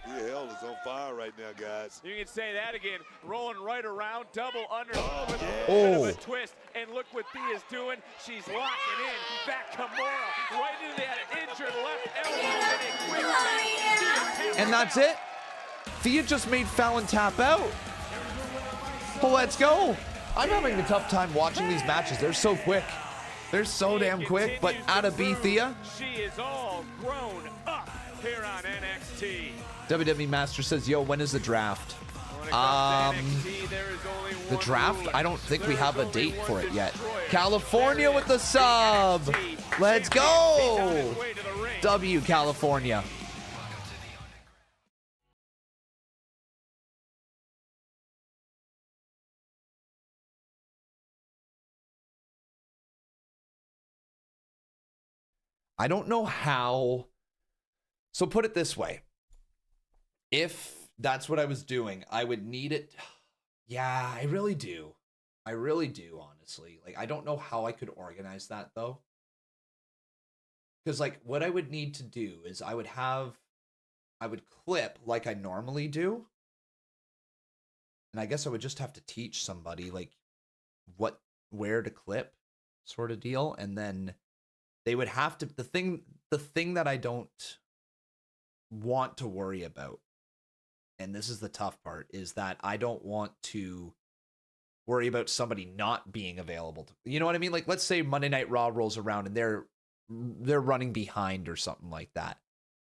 Thea Hail is on fire right now, guys. You can say that again. Rolling right around, double under with a Oh. bit of a twist. And look what Thea's doing. She's locking in. That Kimura right into that injured left elbow. And that's it. Thea just made Fallon tap out. Well, let's go. I'm having a tough time watching these matches. They're so quick. They're so damn quick, but out of B, Thea. She is all grown up here on NXT. WWE Master says, yo, when is the draft? The draft? I don't think we have a date for it yet. California with the sub. Let's go. W, California. I don't know how. So put it this way. If that's what I was doing, I would need it. Yeah, I really do. I really do, honestly. Like, I don't know how I could organize that, though. Because, like, what I would need to do is I would clip like I normally do. And I guess I would just have to teach somebody, like, where to clip sort of deal. And then they would have to, the thing that I don't want to worry about, and this is the tough part, is that I don't want to worry about somebody not being available. You know what I mean? Like, let's say Monday Night Raw rolls around and they're running behind or something like that,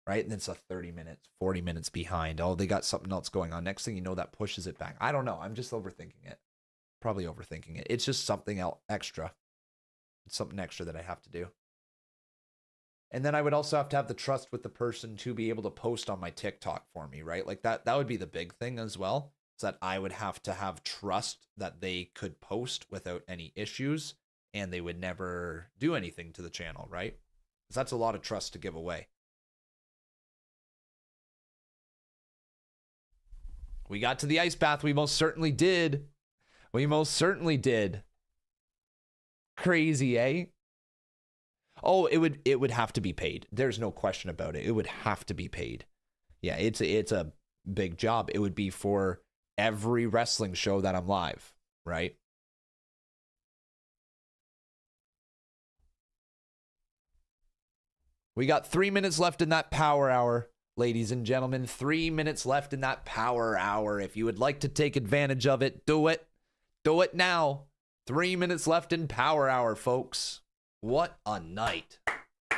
right? And it's a 30 minutes, 40 minutes behind. Oh, they got something else going on. Next thing you know, that pushes it back. I don't know. I'm just overthinking it. Probably overthinking it. It's just something else extra. It's something extra that I have to do. And then I would also have to have the trust with the person to be able to post on my TikTok for me, right? Like that would be the big thing as well, is that I would have to have trust that they could post without any issues and they would never do anything to the channel, right? Because that's a lot of trust to give away. We got to the ice bath. We most certainly did. We most certainly did. Crazy, eh? Oh, it would have to be paid. There's no question about it. It would have to be paid. Yeah, it's a big job. It would be for every wrestling show that I'm live, right? We got 3 minutes left in that power hour, ladies and gentlemen. 3 minutes left in that power hour. If you would like to take advantage of it, do it. Do it now. 3 minutes left in power hour, folks. What a night.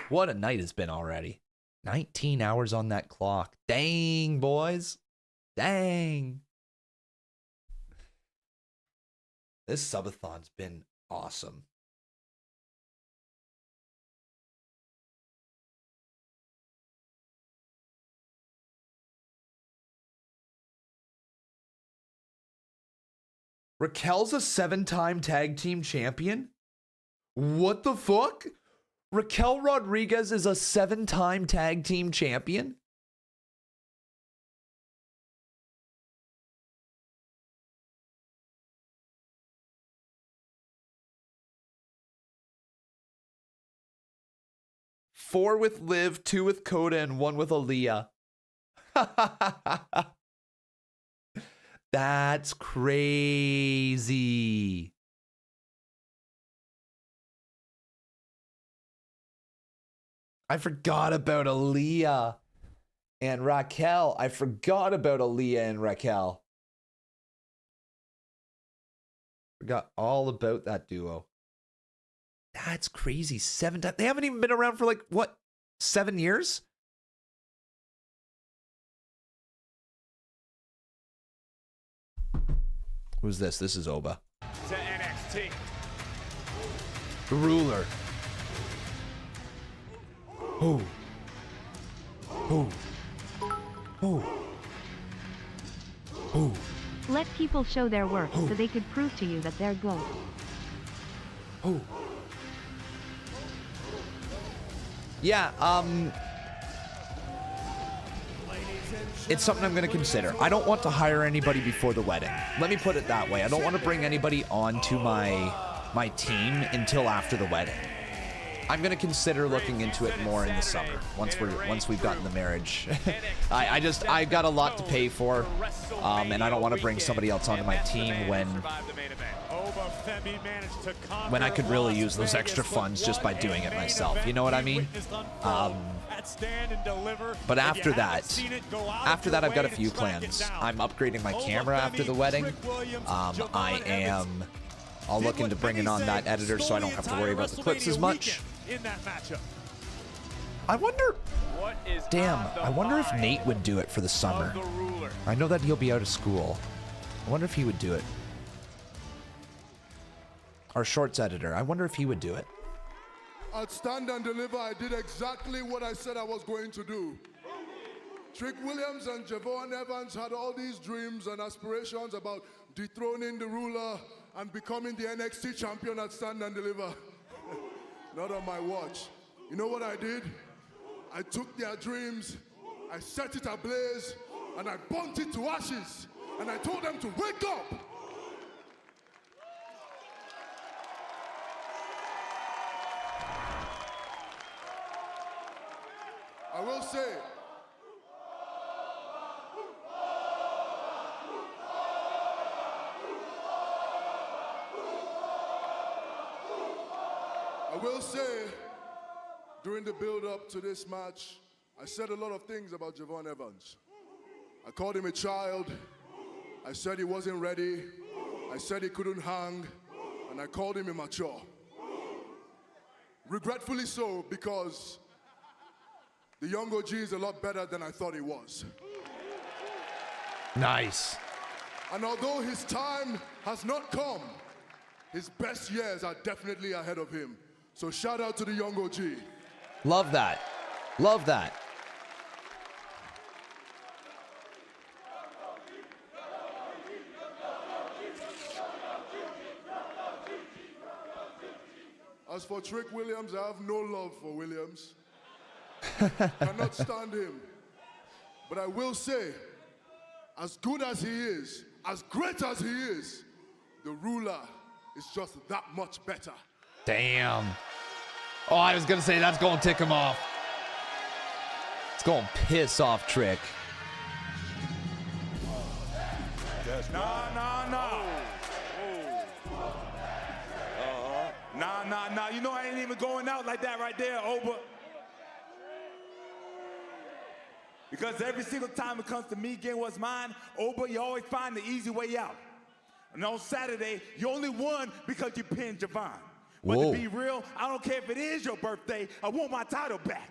What a night it's been already. 19 hours on that clock. Dang, boys. Dang. This subathon's been awesome. Raquel's a 7-time tag team champion? What the fuck? Raquel Rodriguez is a 7-time tag team champion? Four with Liv, 2 with Coda, and 1 with Aaliyah. That's crazy. I forgot about Aaliyah and Raquel. I forgot about Aaliyah and Raquel. Forgot all about that duo. That's crazy. 7 times. They haven't even been around for like, what, 7 years? Who's this? This is Oba. To NXT. The ruler. Who? Who? Who? Who? Let people show their work so they could prove to you that they're good. Who? Yeah, It's something I'm going to consider. I don't want to hire anybody before the wedding. Let me put it that way. I don't want to bring anybody onto my team until after the wedding. I'm going to consider looking into it more in the summer once we've gotten the marriage. I got a lot to pay for, and I don't want to bring somebody else onto my team when I could really use those extra funds just by doing it myself. You know what I mean? But after that, I've got a few plans. I'm upgrading my camera after the wedding. I'll look into bringing on that editor so I don't have to worry about the clips as much. I wonder if Nate would do it for the summer. I know that he'll be out of school. I wonder if he would do it. Our shorts editor. I wonder if he would do it. At Stand and Deliver, I did exactly what I said I was going to do. Trick Williams and Javon Evans had all these dreams and aspirations about dethroning the ruler and becoming the NXT champion at Stand and Deliver. Not on my watch. You know what I did? I took their dreams, I set it ablaze, and I burnt it to ashes. And I told them to wake up. I will say, during the build-up to this match, I said a lot of things about Javon Evans. I called him a child. I said he wasn't ready. I said he couldn't hang. And I called him immature. Regretfully so, because the young OG is a lot better than I thought he was. Nice. And although his time has not come, his best years are definitely ahead of him. So shout out to the young OG. Love that. Love that. As for Trick Williams, I have no love for Williams. Cannot stand him. But I will say, as good as he is, as great as he is, the ruler is just that much better. Damn. Oh, I was going to say that's going to tick him off. It's going to piss off Trick. Nah. You know I ain't even going out like that right there, Oba. Because every single time it comes to me getting what's mine, Oba, you always find the easy way out. And on Saturday, you only won because you pinned Javon. But to be real, I don't care if it is your birthday, I want my title back.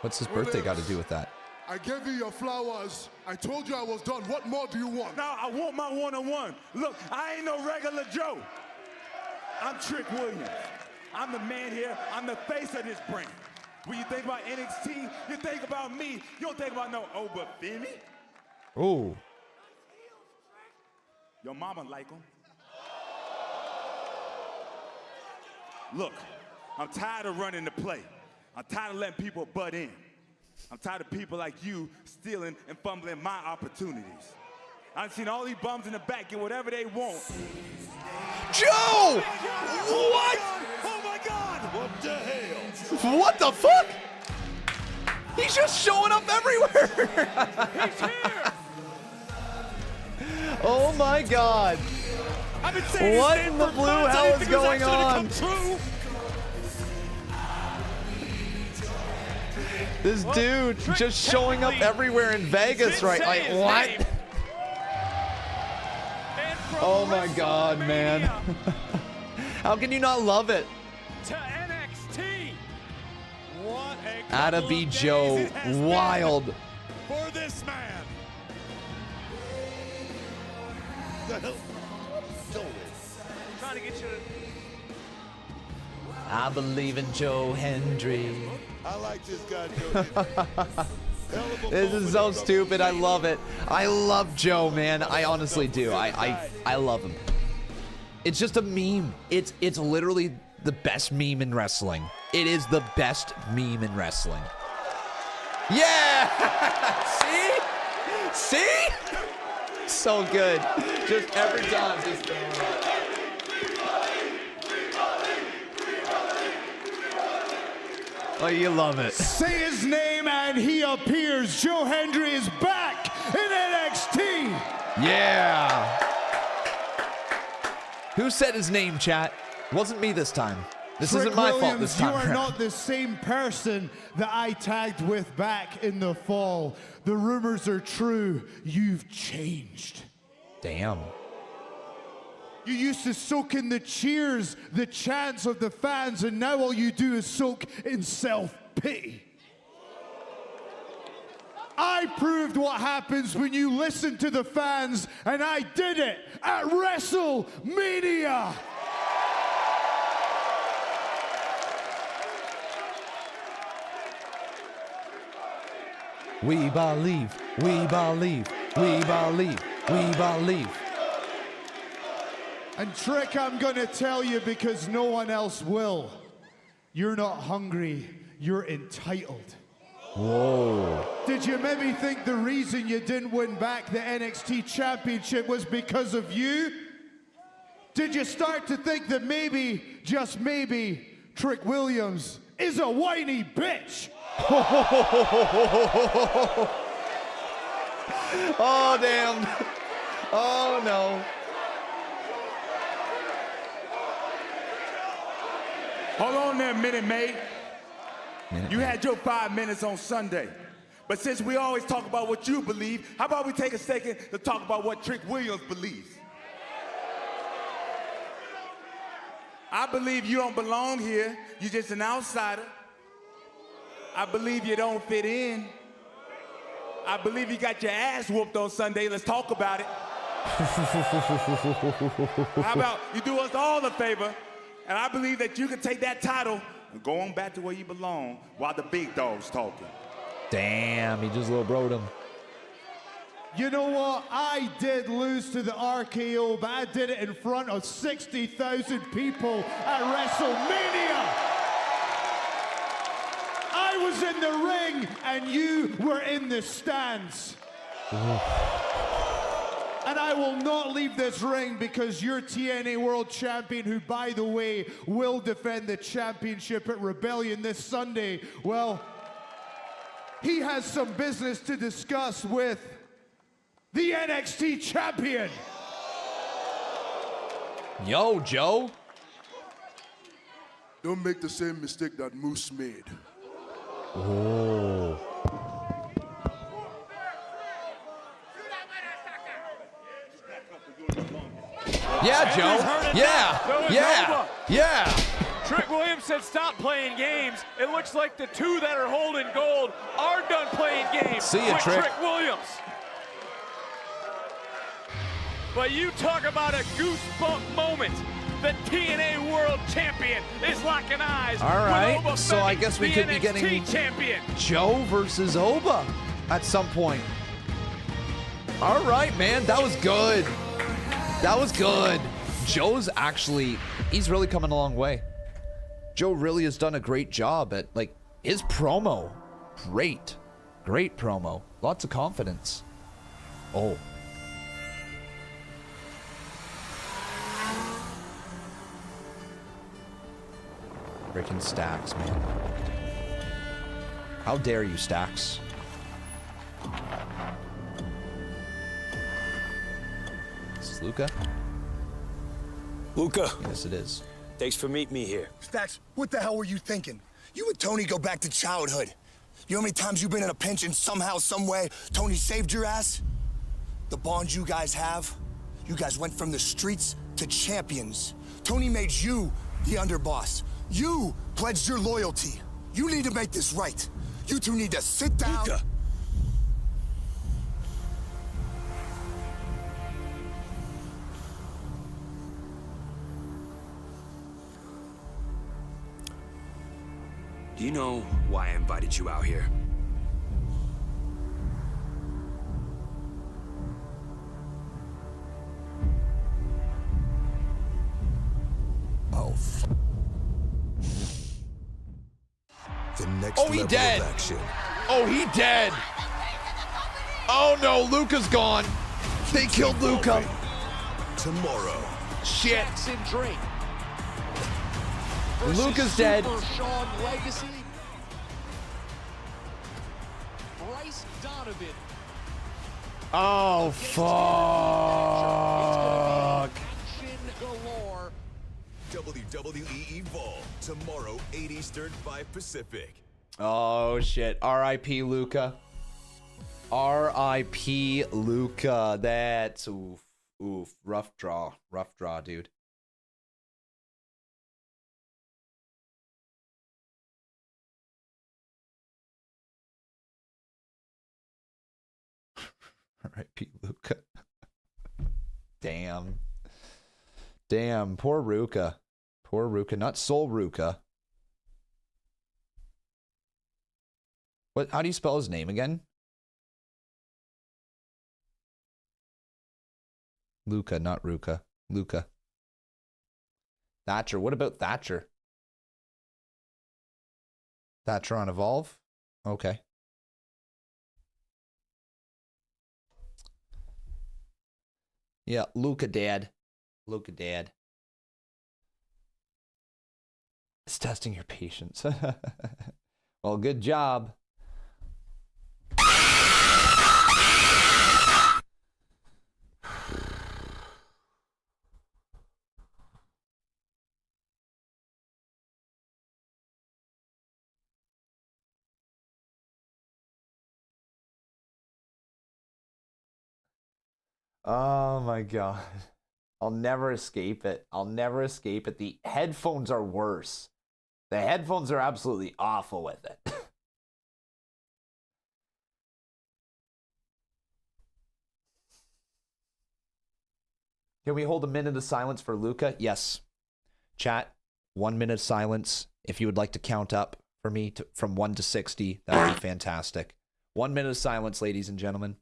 What's his birthday got to do with that? I gave you your flowers. I told you I was done. What more do you want? No, I want my one-on-one. Look, I ain't no regular Joe. I'm Trick Williams. I'm the man here. I'm the face of this brand. When you think about NXT, you think about me. You don't think about no Oba Femi. Oh. Your mama like him. Look, I'm tired of running the play. I'm tired of letting people butt in. I'm tired of people like you stealing and fumbling my opportunities. I've seen all these bums in the back get whatever they want. Joe! What? Oh my God! What the hell? What the fuck? He's just showing up everywhere. He's here. Oh my God. I've been saying what in the blue hell is going on? This dude just showing up everywhere in Vegas, right? Like, what? Oh my God, man. How can you not love it? To NXT. What a Atta B Joe, wild. For this man. Trying to get you to... I believe in Joe Hendry. I like this guy, Joe. This is so stupid. I love it. I love Joe, man. I honestly do. I love him. It's just a meme. It's literally the best meme in wrestling. It is the best meme in wrestling. Yeah! See? See? So good. Just every time. Just oh, you love it. Say his name and he appears. Joe Hendry is back in NXT. Yeah. Who said his name, chat? Wasn't me this time. This isn't my fault this time. You are not the same person that I tagged with back in the fall. The rumors are true. You've changed. Damn. You used to soak in the cheers, the chants of the fans, and now all you do is soak in self-pity. I proved what happens when you listen to the fans, and I did it at WrestleMania. We believe, we believe, we believe, we believe. And Trick, I'm gonna tell you because no one else will. You're not hungry, you're entitled. Whoa. Did you maybe think the reason you didn't win back the NXT Championship was because of you? Did you start to think that maybe, just maybe, Trick Williams is a whiny bitch? Oh, damn. Oh, no. Hold on there a minute, mate. You had your 5 minutes on Sunday. But since we always talk about what you believe, how about we take a second to talk about what Trick Williams believes? I believe you don't belong here. You're just an outsider. I believe you don't fit in. I believe you got your ass whooped on Sunday. Let's talk about it. How about you do us all a favor, and I believe that you can take that title and go on back to where you belong while the big dog's talking. Damn, he just little broed him. You know what? I did lose to the RKO, but I did it in front of 60,000 people at WrestleMania. I was in the ring and you were in the stands. And I will not leave this ring because you're TNA World Champion, who, by the way, will defend the championship at Rebellion this Sunday. Well, he has some business to discuss with the NXT champion. Yo, Joe. Don't make the same mistake that Moose made. Oh. Yeah, Joe. Yeah. Yeah. Trick Williams said stop playing games. It looks like the two that are holding gold are done playing games. See ya, with Trick. Trick Williams. But you talk about a goosebump moment. The TNA World Champion is locking eyes. All right, with Oba so Femi, I guess we the could be NXT getting champion. Joe versus Oba at some point. All right, man, that was good. That was good. Joe's actually, he's really coming a long way. Joe really has done a great job at, like, his promo. Great promo. Lots of confidence. Oh. Freaking Stacks, man. How dare you, Stacks? This is Luca? Luca. Yes, it is. Thanks for meeting me here. Stacks, what the hell were you thinking? You and Tony go back to childhood. You know how many times you've been in a pinch and somehow, some way, Tony saved your ass? The bond you guys have, you guys went from the streets to champions. Tony made you the underboss. You pledged your loyalty. You need to make this right. You two need to sit down. Luca. Do you know why I invited you out here? Oh, the next Oh, he level dead. of action Oh, he dead. Oh no, Luca's gone. They killed Luca. Tomorrow. Shit. Jackson Drake. Luca's dead. Super Sean Legacy. Bryce Donovan. Oh, fuck. Action galore. WWE Evolve. Tomorrow, 8 Eastern, 5 Pacific. Oh, shit. R.I.P. Luca. R.I.P. Luca. That's, oof. Oof. Rough draw. Rough draw, dude. R.I.P. Luca. Damn. Damn. Poor Ruka. Poor Ruka. Not Soul Ruka. What? How do you spell his name again? Luca, not Ruka. Luca. Thatcher. What about Thatcher? Thatcher on Evolve? Okay. Yeah, Luca dad. Luca dad. It's testing your patience. Well, good job. Oh my God. I'll never escape it. I'll never escape it. The headphones are worse. The headphones are absolutely awful with it. Can we hold a minute of silence for Luca? Yes. Chat, 1 minute silence. If you would like to count up for me from 1 to 60, that would be fantastic. 1 minute of silence, ladies and gentlemen.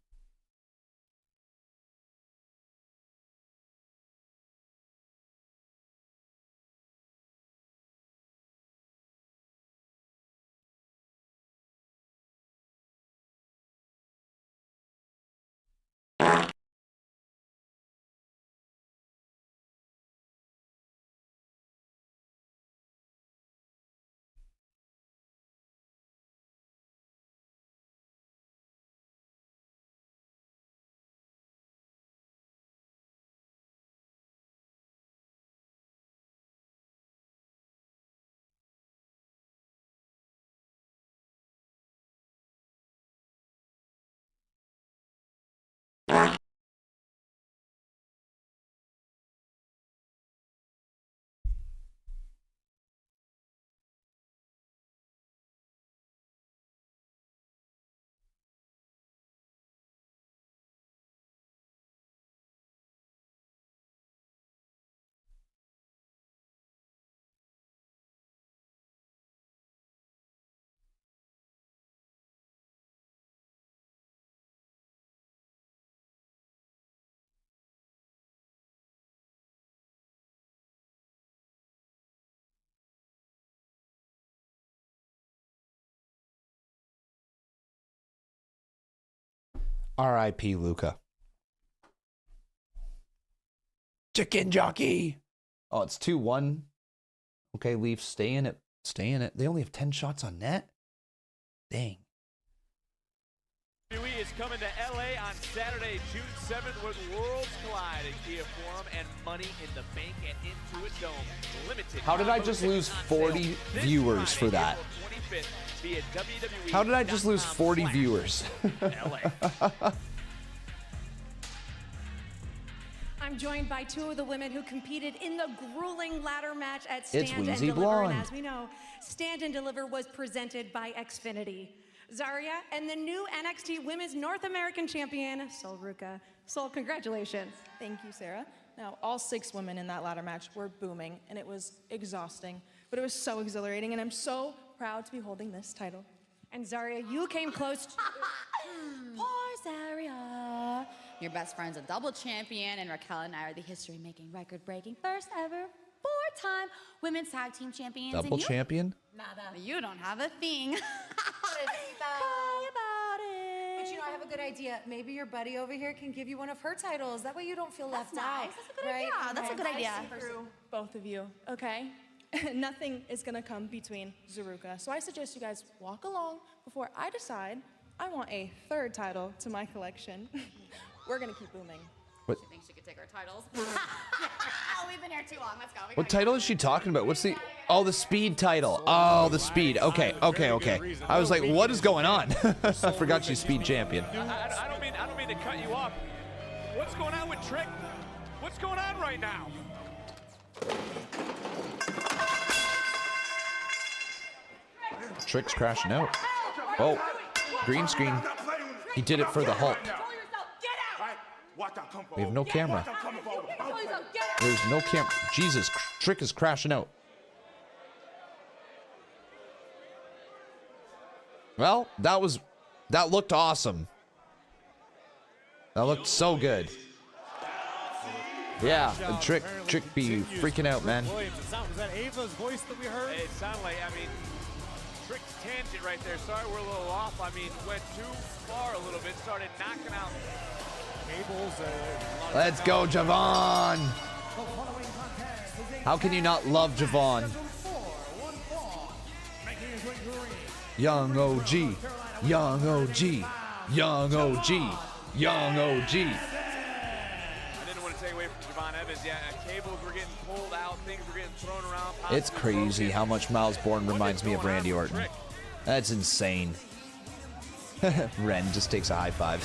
R.I.P. Luca. Chicken jockey. Oh, it's 2-1. Okay, Leafs, stay in it. Stay in it. They only have 10 shots on net. Dang. WWE is coming to LA on Saturday, June 7th with Worlds Collide at Kia Forum and Money in the Bank at Intuit Dome. Limited. How did I just lose 40 viewers for that? How did I just lose 40 viewers? I'm joined by two of the women who competed in the grueling ladder match at Stand and Wheezy Deliver. Blonde. And as we know, Stand and Deliver was presented by Xfinity. Zarya and the new NXT Women's North American Champion, Sol Ruka. Sol, congratulations. Thank you, Sarah. Now, all 6 women in that ladder match were booming, and it was exhausting, but it was so exhilarating, and I'm so proud to be holding this title. And Zarya, you came close to... Poor Zarya. Your best friend's a double champion, and Raquel and I are the history-making, record-breaking, first ever 4-time women's tag team champions. Double champion? Nada. You don't have a thing. you know, I have a good idea. Maybe your buddy over here can give you one of her titles. That way you don't feel left out. That's a good right? idea. That's a good idea. Through Both of you, okay? Nothing is gonna come between Zaruka. So I suggest you guys walk along before I decide I want a third title to my collection. We're gonna keep booming. What? She thinks she could take our titles. We've been here too long. Let's go. What title is she talking about? What's the... Oh, the speed title. Oh, the speed. Okay. I was like, what is going on? I forgot she's speed champion. I don't mean to cut you off. What's going on with Trick? What's going on right now? Trick's crashing out. Oh, green screen. He did it for the Hulk. We have no camera. There's no camera. Jesus, Trick is crashing out. Well, that looked awesome. That looked so good. Yeah, the Trick be freaking out, man. Was that Ava's voice that we heard? It sounded like, I mean, Trick's tangent right there. Sorry, we're a little off. I mean, went too far a little bit. Started knocking out cables. Let's go, Javon. How can you not love Javon? Young OG, young OG, young OG, young OG. I didn't want to take away from Javon Evans. Yeah, cables were getting pulled out. Things were getting thrown around. It's crazy how much Miles Bourne reminds me of Randy Orton. That's insane. Ren just takes a high five.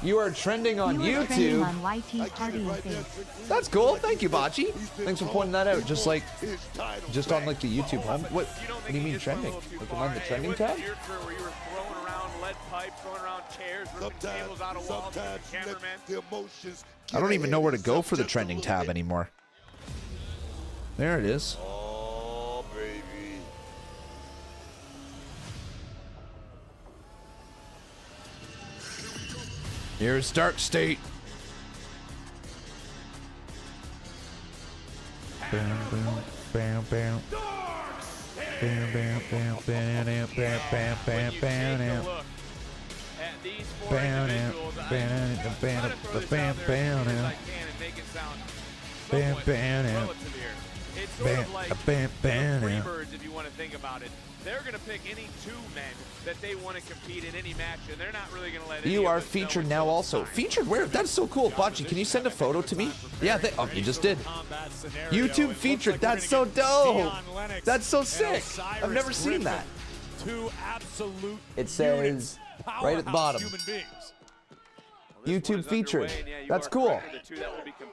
You are trending on You are trending YouTube. on YT's Party and Face. That's cool. Thank you, Bocce. Thanks for pointing that out. Just on like the YouTube home. What do you mean trending? Like on the trending tab? Where you were throwing around lead pipe, throwing around chairs, ripping cables out of walls, cameramen. I don't even know where to go for the trending tab anymore. There it is. Oh, baby. Here's Dark State. Bam, bam, bam, bam. Bam, bam, bam, bam, bam, bam, bam, bam, bam. At these four Bam, individuals, bam, I bam, try to throw this bam, out there bam, as much as bam. I can and make it sound Bam, somewhat bam, relative here. It's sort bam, of like bam, bam, the bam. Freebirds, if you want to think about it. They're going to pick any two men that they want to compete in any match, and they're not really going to let any You of are us know featured until now it's also. time. Featured where? That's so cool. Bocce, can you send a photo to me? Yeah, oh, you just did. YouTube featured. That's so dope. That's so sick. I've never seen that. Two absolute It says right at the bottom. human beings. YouTube featured. That's cool.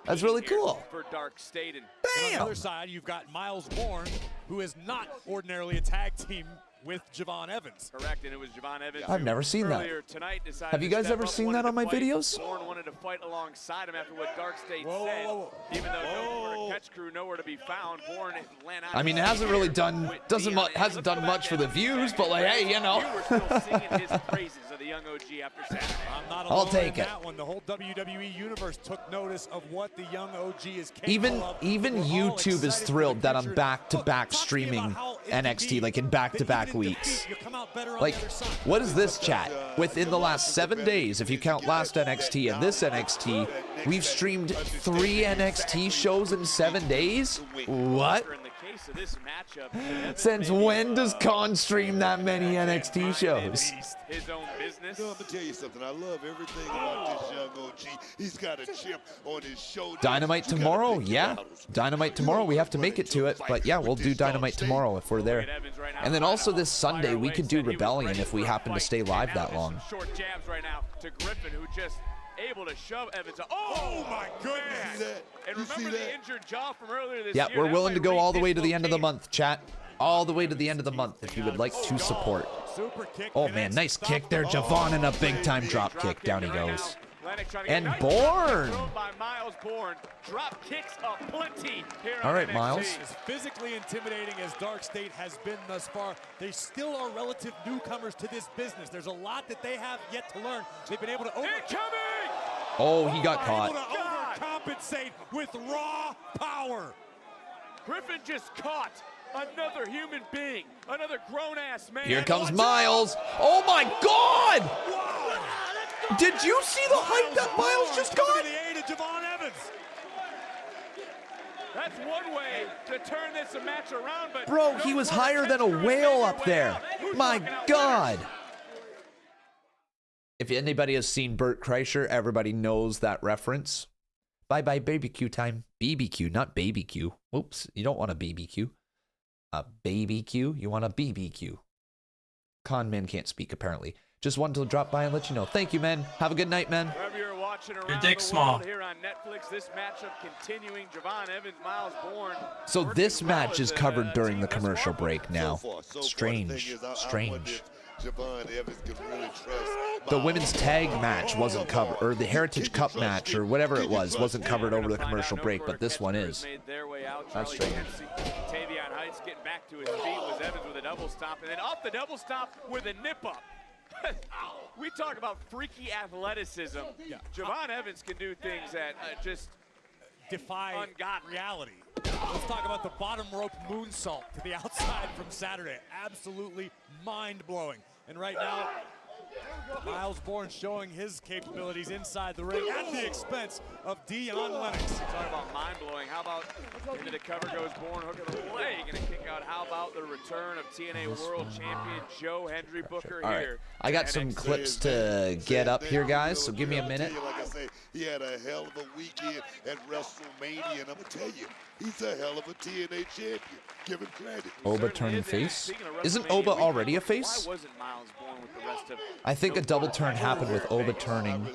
That's really cool. For Dark State and On the other side, you've got Miles Bourne, who is not ordinarily a tag team with Javon Evans. Correct, and it was Javon Evans. I've never seen that. Tonight decided Have you to guys step ever up, seen wanted that on to my fight. videos? Bourne wanted to fight alongside him after what Dark State said. Even though no catch crew nowhere to be found, Bourne ran out. I mean, it hasn't really done hasn't done much for the views, but like, hey, you know. You were still singing his praises of the young OG after Saturday. I'm not I'll alone take in it. that one. The whole WWE universe took notice of what the young OG is capable of. Even We're all YouTube is excited for thrilled the that I'm future. back-to-back streaming NXT, like in back-to-back weeks. Like, what is this, chat? Within the last 7 days, if you count last NXT and this NXT, we've streamed 3 NXT shows in 7 days? What? In the case of this matchup, Since when does Khan stream that many NXT shows? his own business. No, I'm gonna tell you something. I love everything about this young OG. He's got a chip on his shoulder. Dynamite tomorrow? Yeah. Dynamite tomorrow. We have to make it to it. But yeah, we'll do Dynamite tomorrow if we're there. And then also this Sunday, we could do Rebellion if we happen to stay live that long. Short jabs right now to Griffin, who just able to shove Evans. Oh my goodness! And remember the injured jaw from earlier this Yeah, year. we're willing to go all the way to the end of the month, chat. All the way to the end of the month if you would like to support. Oh man, nice kick there, Javon, and a big time drop kick. Down he goes. And Bourne. By Miles Bourne. Drop kicks aplenty here All on right, NXT. Miles. As physically intimidating as Dark State has been thus far, they still are relative newcomers to this business. There's a lot that they have yet to learn. They've been able to Oh, he got caught. able to overcompensate with raw power. Griffin just caught Another human being, another grown-ass man. Here comes Miles. Oh my God! Did you see the height that Miles just got? The aid of Javon Evans. That's one way to turn this match around, but Bro, he was higher than a whale up there. My God. If anybody has seen Bert Kreischer, everybody knows that reference. Bye-bye BBQ time. BBQ, not baby Q. Oops, you don't want a BBQ. A baby Q, you want a BBQ. Con man can't speak, apparently. Just wanted to drop by and let you know. Thank you, man. Have a good night, man. Wherever you're watching around Your dick's the small. world here on Netflix, this matchup continuing. Javon Evans, Miles Bourne. So this match is covered during the commercial break now. Strange. Strange. Javon Evans can really trust The women's tag match wasn't covered, or the Heritage Cup match, or whatever it was, wasn't covered over the commercial break, but this one is. That's strange. Tavion Heights getting back to his feet was Evans with a double stop, and then off the double stop with a nip up. We talk about freaky athleticism. Yeah. Javon Evans can do things that just defy ungodly reality. Let's talk about the bottom rope moonsault to the outside from Saturday. Absolutely mind-blowing. And right now, Miles Bourne showing his capabilities inside the ring at the expense of Dion Lennox. Talk about mind-blowing. How about into the cover goes Bourne, hook of the leg, and a kick out. How about the return of TNA World Champion Joe Hendry Booker All right, here? I got some clips to get up here, guys, so give me a minute. Like I say, he had a hell of a weekend at WrestleMania, and I'm going to tell you, he's a hell of a TNA champion. Give him credit. Oba turning face? Isn't Oba already a face? Why wasn't Miles Bourne with the rest of I think a double turn happened with Oba turning.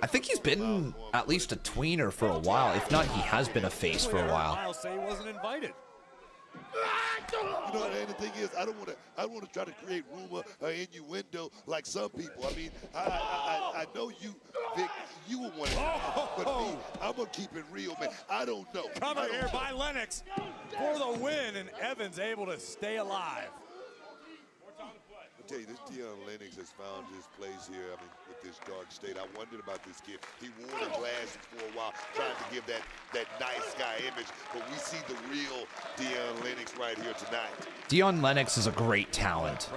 I think he's been at least a tweener for a while. If not, he has been a face for a while. Miles say he wasn't invited. You know, and the thing is, I don't want to try to create rumor or innuendo like some people. I mean, I know you, Vic, you were one of them, but me, I'm gonna keep it real, man. I don't know. Cover here by Lennox for the win, and Evans able to stay alive. I tell you, this Dion Lennox has found his place here. I mean, with this dark state, I wondered about this kid. He wore the glasses for a while, trying to give that nice guy image, but we see the real Dion Lennox right here tonight. Dion Lennox is a great talent.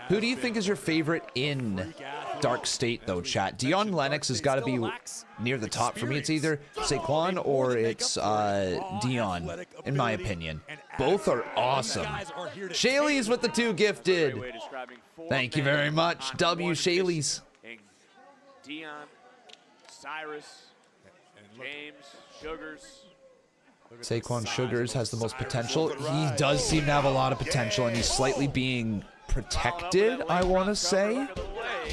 Who do you think is your favorite in Dark State, though, chat? Dion Lennox has got to be near the top for me. It's either Saquon or it's Dion, in my opinion. Both are awesome. Shayleys with the 2 gifted. Thank you very much, W. Shayleys. Dion, Cyrus, James, Sugars. Saquon Sugars has the most potential. He does seem to have a lot of potential, and he's slightly being protected, I want to say,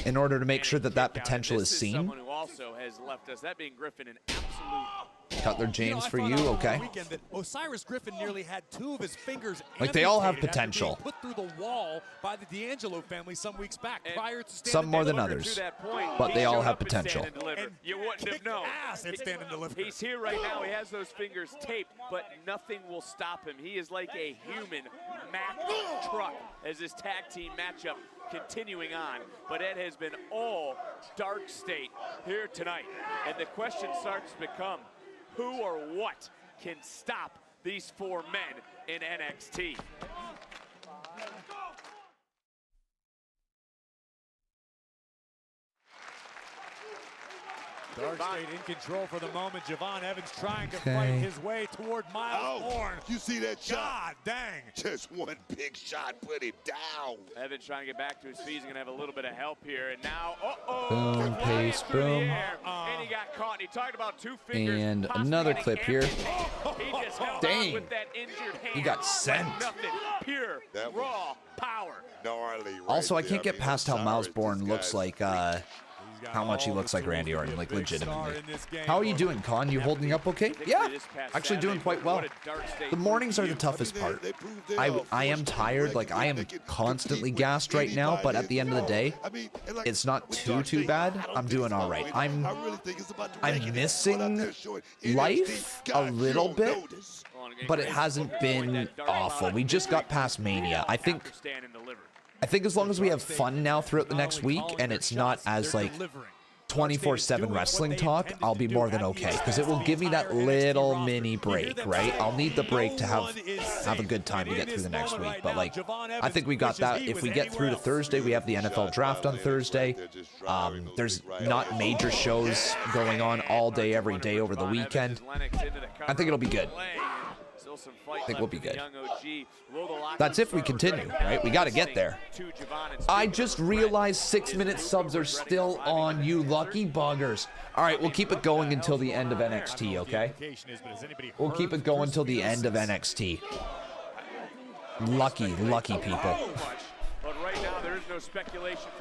in order to make sure that that potential is seen. Someone who also has left us, that being Griffin, an absolute. Cutler James for you, okay. That Osiris Griffin nearly had 2 of his fingers like they all have amputated after potential. being put through the wall by the D'Angelo family some weeks back. Prior to Some more than others, but they all have potential. You wouldn't have known. Ass at stand and deliver. He's here right now. He has those fingers taped, but nothing will stop him. He is like a human Mack truck as this tag team matchup continuing on. But it has been all Dark State here tonight. And the question starts to become, who or what can stop these 4 men in NXT? Dark State in control for the moment. Javon Evans trying to fight his way toward Miles Bourne. You see that shot? God dang. Just one big shot, put him down. Evans trying to get back to his feet. He's going to have a little bit of help here. And now, Boom, pace, boom. And he got caught. And he talked about 2 fingers. And another clip here. He just held on with that injured hand. He got sent. Nothing. Pure, raw power. Gnarly. Also, I can't get past how Miles Bourne looks like, how much he looks like Randy Orton, like legitimately. How are you doing, Con? You holding up okay? Yeah, actually doing quite well. The mornings are the toughest part. I am tired, like I am constantly gassed right now, but at the end of the day, it's not too bad. I'm doing all right. I'm missing life a little bit, but it hasn't been awful. We just got past Mania. I think as long as we have fun now throughout the next week, and it's not as like 24/7 wrestling talk, I'll be more than okay, because it will give me that little mini break, right? I'll need the break to have a good time to get through the next week. But like, I think we got that. If we get through to Thursday, we have the NFL draft on Thursday. There's not major shows going on all day, every day over the weekend. I think it'll be good. I think we'll be good. That's if we continue, right? We got to get there. I just realized 6-minute subs are still on, you lucky buggers. All right, we'll keep it going until the end of NXT, okay? We'll keep it going until the end of NXT. Lucky people.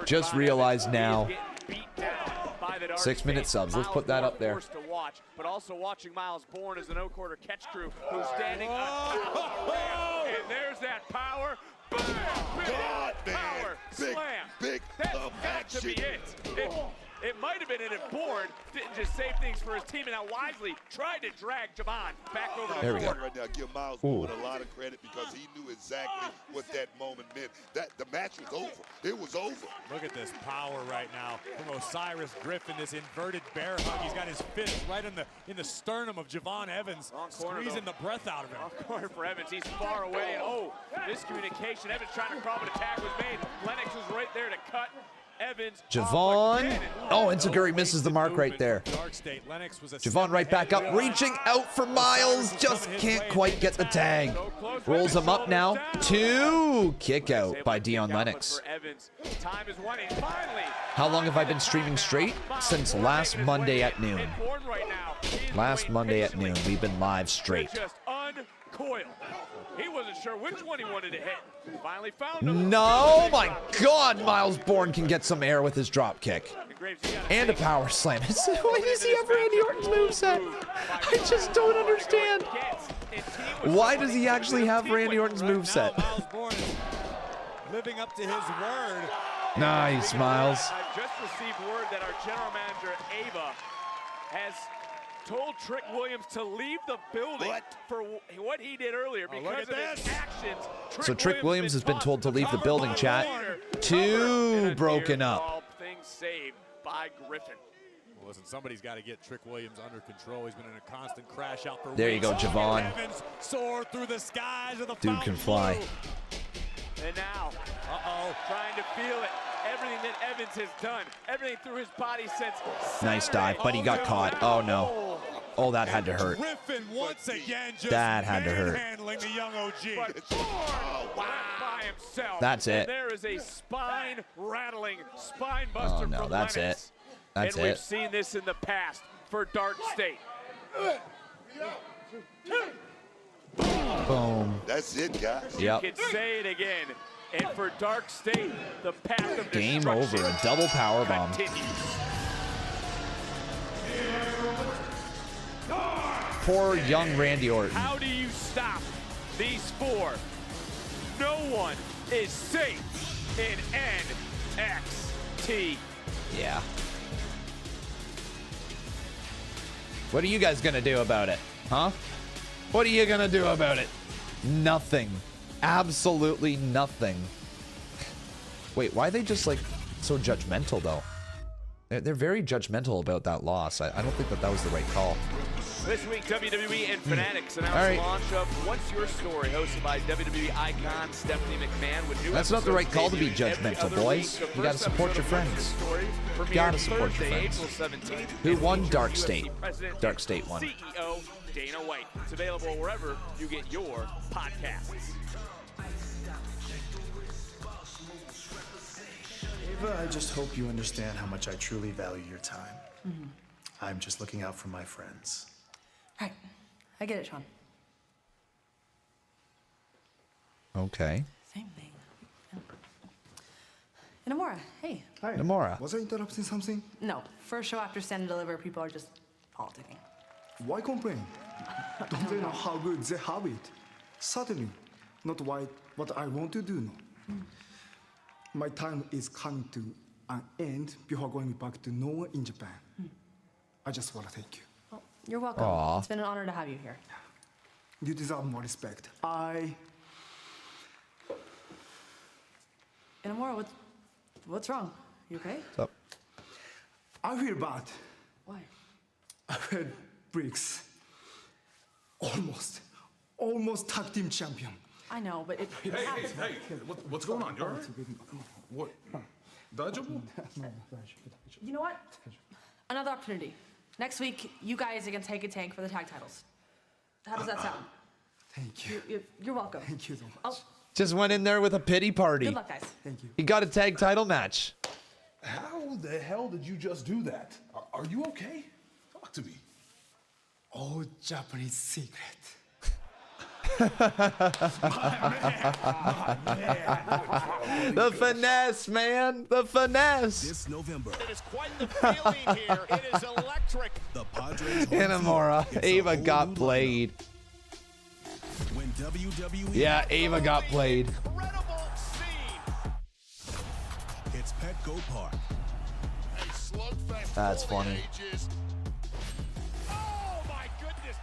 Just realized now. 6-minute subs. Let's put that up there. But also watching Miles Bourne as an O-quarter catch crew who's standing up. And there's that power. Power. Slam. That's got to be it. It might have been in it. Bourne didn't just save things for his team, and now wisely tried to drag Javon back over the court. Right now, give Miles Bourne a lot of credit because he knew exactly what that moment meant. The match was over. It was over. Look at this power right now from Osiris Griffin. This inverted bear hug. He's got his fist right in the sternum of Javon Evans, squeezing the breath out of him. Wrong corner for Evans. He's far away, and miscommunication. Evans trying to crawl, but a tag was made. Lennox was right there to cut. Evans. Javon. Oh, Enziguri misses the mark right there. Javon right back up, reaching out for Miles. Just can't quite get the tag. Rolls him up now. 2. Kick out by Dion Lennox. How long have I been streaming straight? Since last Monday at noon. Last Monday at noon, we've been live straight. He wasn't sure which one he wanted to hit. Finally found him. No, my God, Miles Bourne can get some air with his drop kick. And a power slam. Why does he have Randy Orton's moveset? I just don't understand. Why does he actually have Randy Orton's moveset? Miles Bourne is living up to his word. Nice, Miles. I've just received word that our general manager, Ava, has told Trick Williams to leave the building for what he did earlier because of his actions. So Trick Williams has been told to leave the building, chat. 2 broken up. Things saved by Griffin. Well, listen, somebody's got to get Trick Williams under control. He's been in a constant crash out for there you go, Javon. Evans soared through the skies of the dude can fly. And now, trying to feel it. Everything that Evans has done, everything through his body since nice dive, but he got caught. Oh no. Oh, that had to hurt. Griffin once again just that had to hurt. Handling the young OG. By himself. That's it. And there is a spine-rattling spine buster. Oh no, from that's Lennox. it. That's and it. We've seen this in the past for Dark State. Boom. That's it, guys. Yep. You can say it again. And for Dark State, the path of game over. A double power bomb. Poor young Randy Orton. How do you stop these 4? No one is safe in NXT. Yeah. What are you guys gonna do about it? Huh? What are you gonna do about it? Nothing. Absolutely nothing. Wait, why are they just like so judgmental though? They're very judgmental about that loss. I don't think that was the right call. This week, WWE and Fanatics announced the launch of What's Your Story, hosted by WWE icon Stephanie McMahon. With new That's not the right call to be judgmental, boys. You gotta support your friends. You gotta support your friends. Who won? Dark State. Dark State won. CEO Dana White. It's available wherever you get your podcasts. Ava, I just hope you understand how much I truly value your time. I'm just looking out for my friends. Right. I get it, Sean. Okay. Same thing. Yeah. Namora, hey. Hi. Namora. Was I interrupting something? No. First show after Stand and Deliver, people are just politicking. Why complain? Don't they know how good they have it? Certainly, not what I want to do now. My time is coming to an end before going back to Noah in Japan. I just want to thank you. Well, you're welcome. Aww. It's been an honor to have you here. You deserve more respect. Namora, what's wrong? You okay? What's up? I feel bad. Why? I had Briggs. Almost tag team champion. I know, but it happens. Hey, what's going on? You all right? What? 다이저부? You know what? Another opportunity. Next week, you guys are gonna take a tank for the tag titles. How does that sound? Thank you. You're welcome. Thank you so much. Oh, Just went in there with a pity party. good luck, guys. Thank you. He got a tag title match. How the hell did you just do that? Are you okay? Talk to me. Oh, Japanese secret. The finesse, man. The finesse. This November. It is quite the feeling here. It is electric. The Padres. Inamura. Ava got played. When WWE. Yeah, Ava got played. Incredible scene. It's Petco Park. A slugfest. That's funny. Oh my goodness.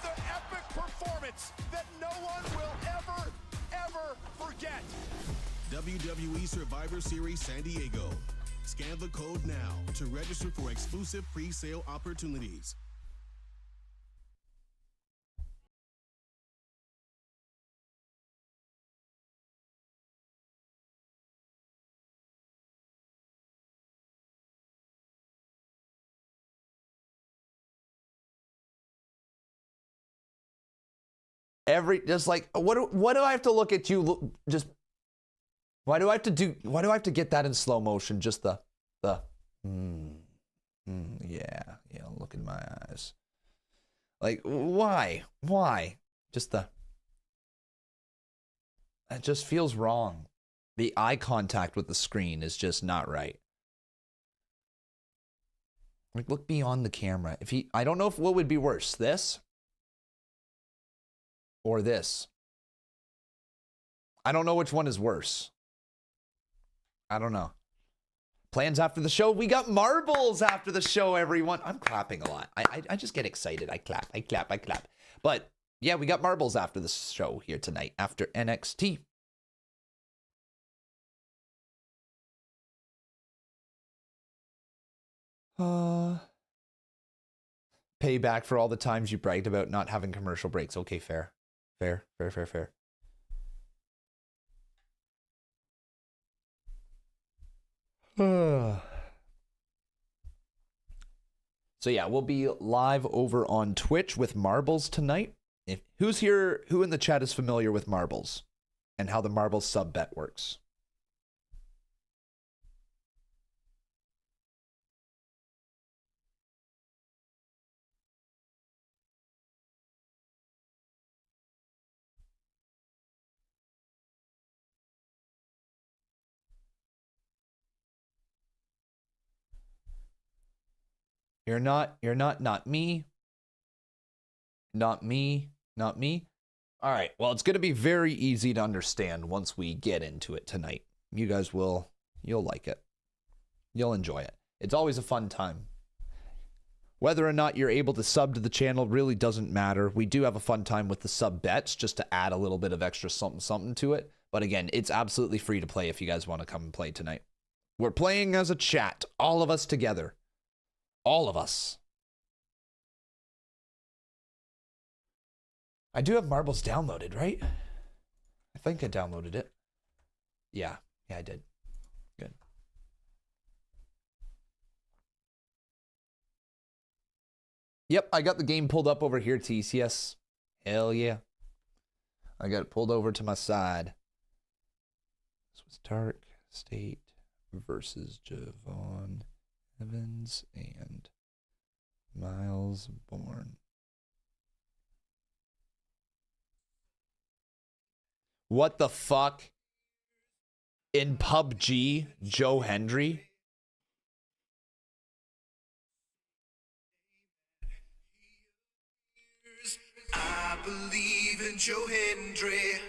The epic performance that no one will ever forget. WWE Survivor Series San Diego. Scan the code now to register for exclusive pre-sale opportunities. Just like what do I have to look at you just why do I have to get that in slow motion? Just the yeah, look in my eyes. Like why? Just that just feels wrong. The eye contact with the screen is just not right. Like look beyond the camera. I don't know what would be worse, this or this. I don't know which one is worse. I don't know. Plans after the show. We got marbles after the show, everyone. I'm clapping a lot. I just get excited. I clap. But yeah, we got marbles after the show here tonight after NXT. Payback for all the times you bragged about not having commercial breaks. Okay, fair. So yeah, we'll be live over on Twitch with marbles tonight. Who in the chat is familiar with marbles and how the marbles sub bet works? Not me. Not me. All right. Well, it's going to be very easy to understand once we get into it tonight. You guys you'll like it. You'll enjoy it. It's always a fun time. Whether or not you're able to sub to the channel really doesn't matter. We do have a fun time with the sub bets just to add a little bit of extra something to it. But again, it's absolutely free to play if you guys want to come and play tonight. We're playing as a chat, all of us together. All of us. I do have marbles downloaded, right? I think I downloaded it. Yeah, I did. Good. Yep, I got the game pulled up over here, TCS. Hell yeah. I got it pulled over to my side. This was Dark State versus Javon Evans and Miles Bourne. What the fuck? In PUBG, Joe Hendry? I believe in Joe Hendry.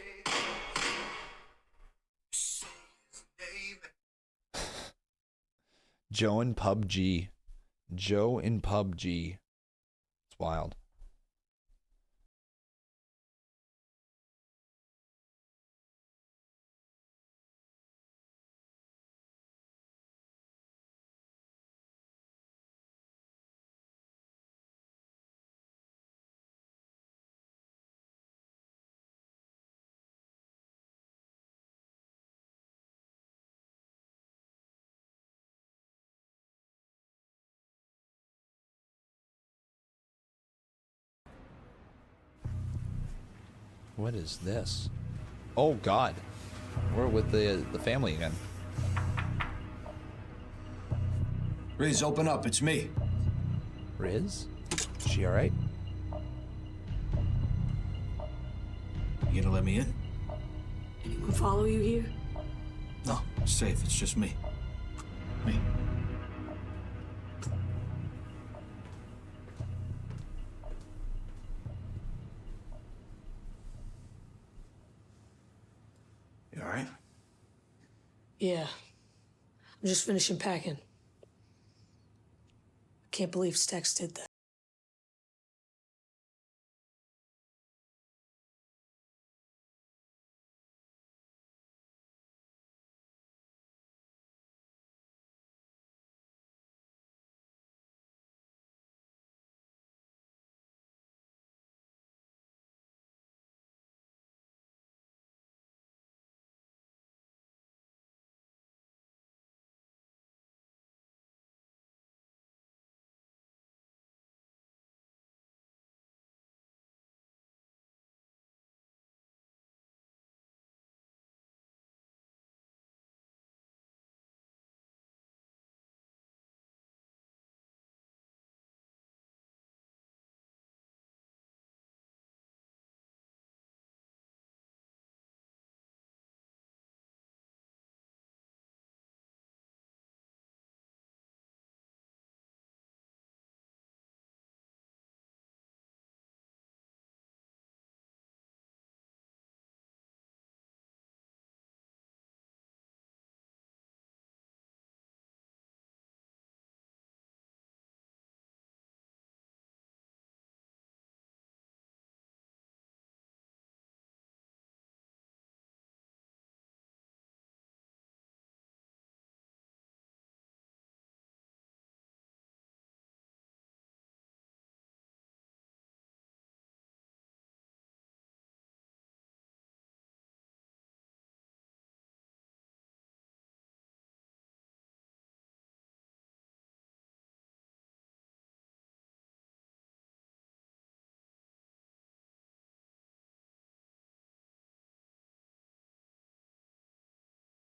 Joe in PUBG. Joe in PUBG. It's wild. What is this? Oh God, we're with the family again. Riz, open up. It's me. Riz? Is she all right? You gonna let me in? Anyone follow you here? No, it's safe. It's just me. Me. You all right? Yeah. I'm just finishing packing. Can't believe Stex did that.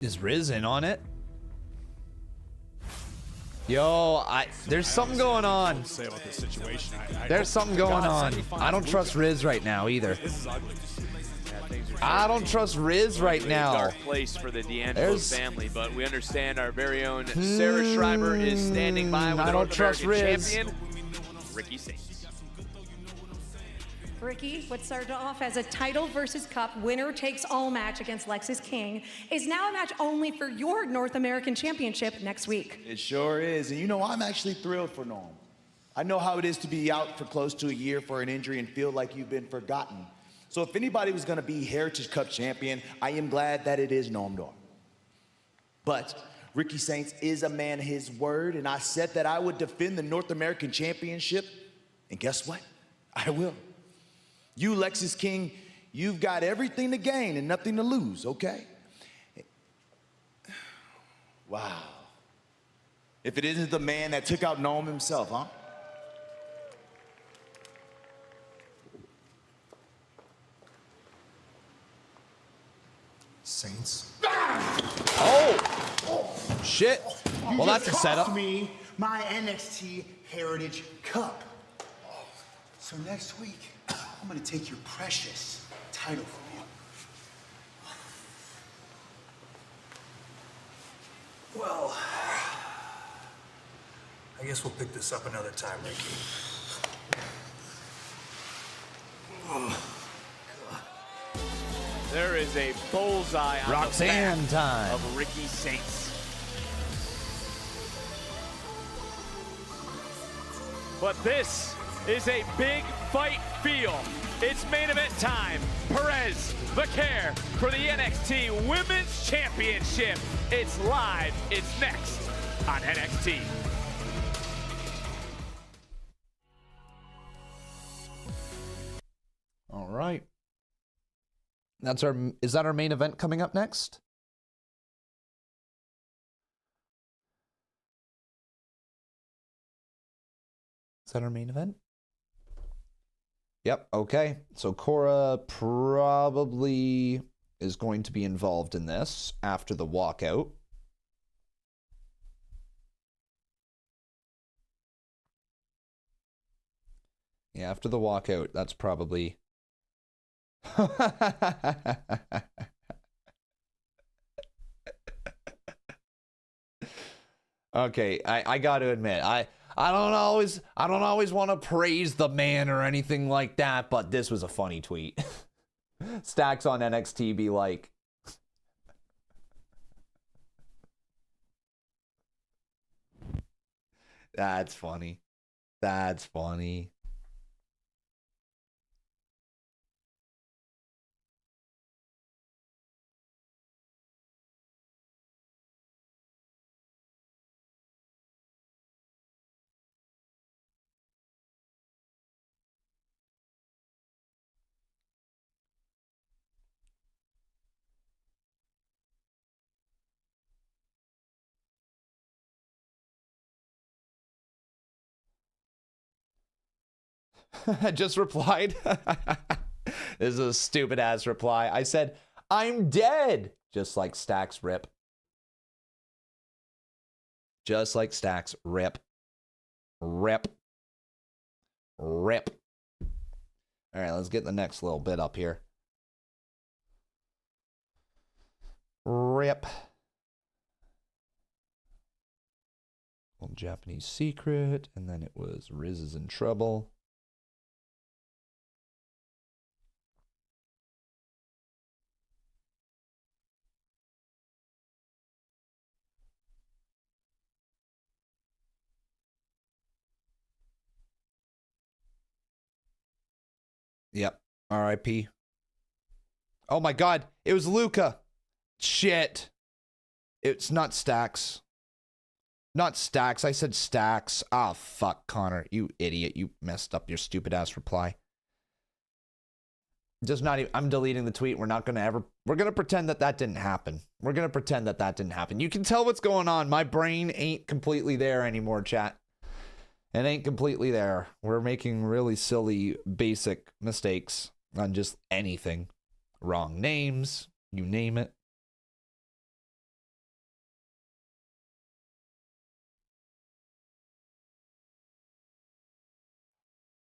Is Riz in on it? Yo, there's something going on. Say about this situation. There's something going on. I don't trust Riz right now either. This is ugly. I don't trust Riz right now. Dark place for the D'Angelo family, but we understand our very own Sarah Schreiber is standing by with I the don't North trust American Riz. champion, Ricky Saints. Ricky, what started off as a title versus cup winner takes all match against Lexis King is now a match only for your North American Championship next week. It sure is. And you know, I'm actually thrilled for Noam. I know how it is to be out for close to a year for an injury and feel like you've been forgotten. So if anybody was gonna be Heritage Cup champion, I am glad that it is Noam Dar. But Ricky Saints is a man of his word, and I said that I would defend the North American Championship, and guess what? I will. You, Lexis King, you've got everything to gain and nothing to lose, okay? Wow. If it isn't the man that took out Noam himself, huh? Saints. Oh! Shit. Well, that's a setup. Cost me my NXT Heritage Cup. So next week, I'm gonna take your precious title from you. Well, I guess we'll pick this up another time, Ricky. There is a bullseye on Roxanne the back time. of Ricky Saints. But this is a big fight feel. It's main event time. Perez, Vaquer for the NXT Women's Championship. It's live. It's next on NXT. All right. Is that our main event coming up next? Is that our main event? Yep, okay. So Cora probably is going to be involved in this after the walkout. Yeah, after the walkout, that's probably... Okay, I got to admit, I don't always want to praise the man or anything like that, but this was a funny tweet. Stacks on NXT be like, that's funny. That's funny. I just replied. This is a stupid ass reply. I said, I'm dead. Just like Stacks rip. Just like Stacks rip. Rip. Rip. All right, let's get the next little bit up here. Rip. Little Japanese secret. And then it was Riz is in trouble. Yep. R.I.P. Oh my God. It was Luca. Shit. It's not Stacks. Not Stacks. I said Stacks. Ah, fuck, Connor. You idiot. You messed up your stupid ass reply. Just not even. I'm deleting the tweet. We're not going to ever. We're going to pretend that that didn't happen. We're going to pretend that that didn't happen. You can tell what's going on. My brain ain't completely there anymore, chat. It ain't completely there. We're making really silly, basic mistakes on just anything. Wrong names, you name it.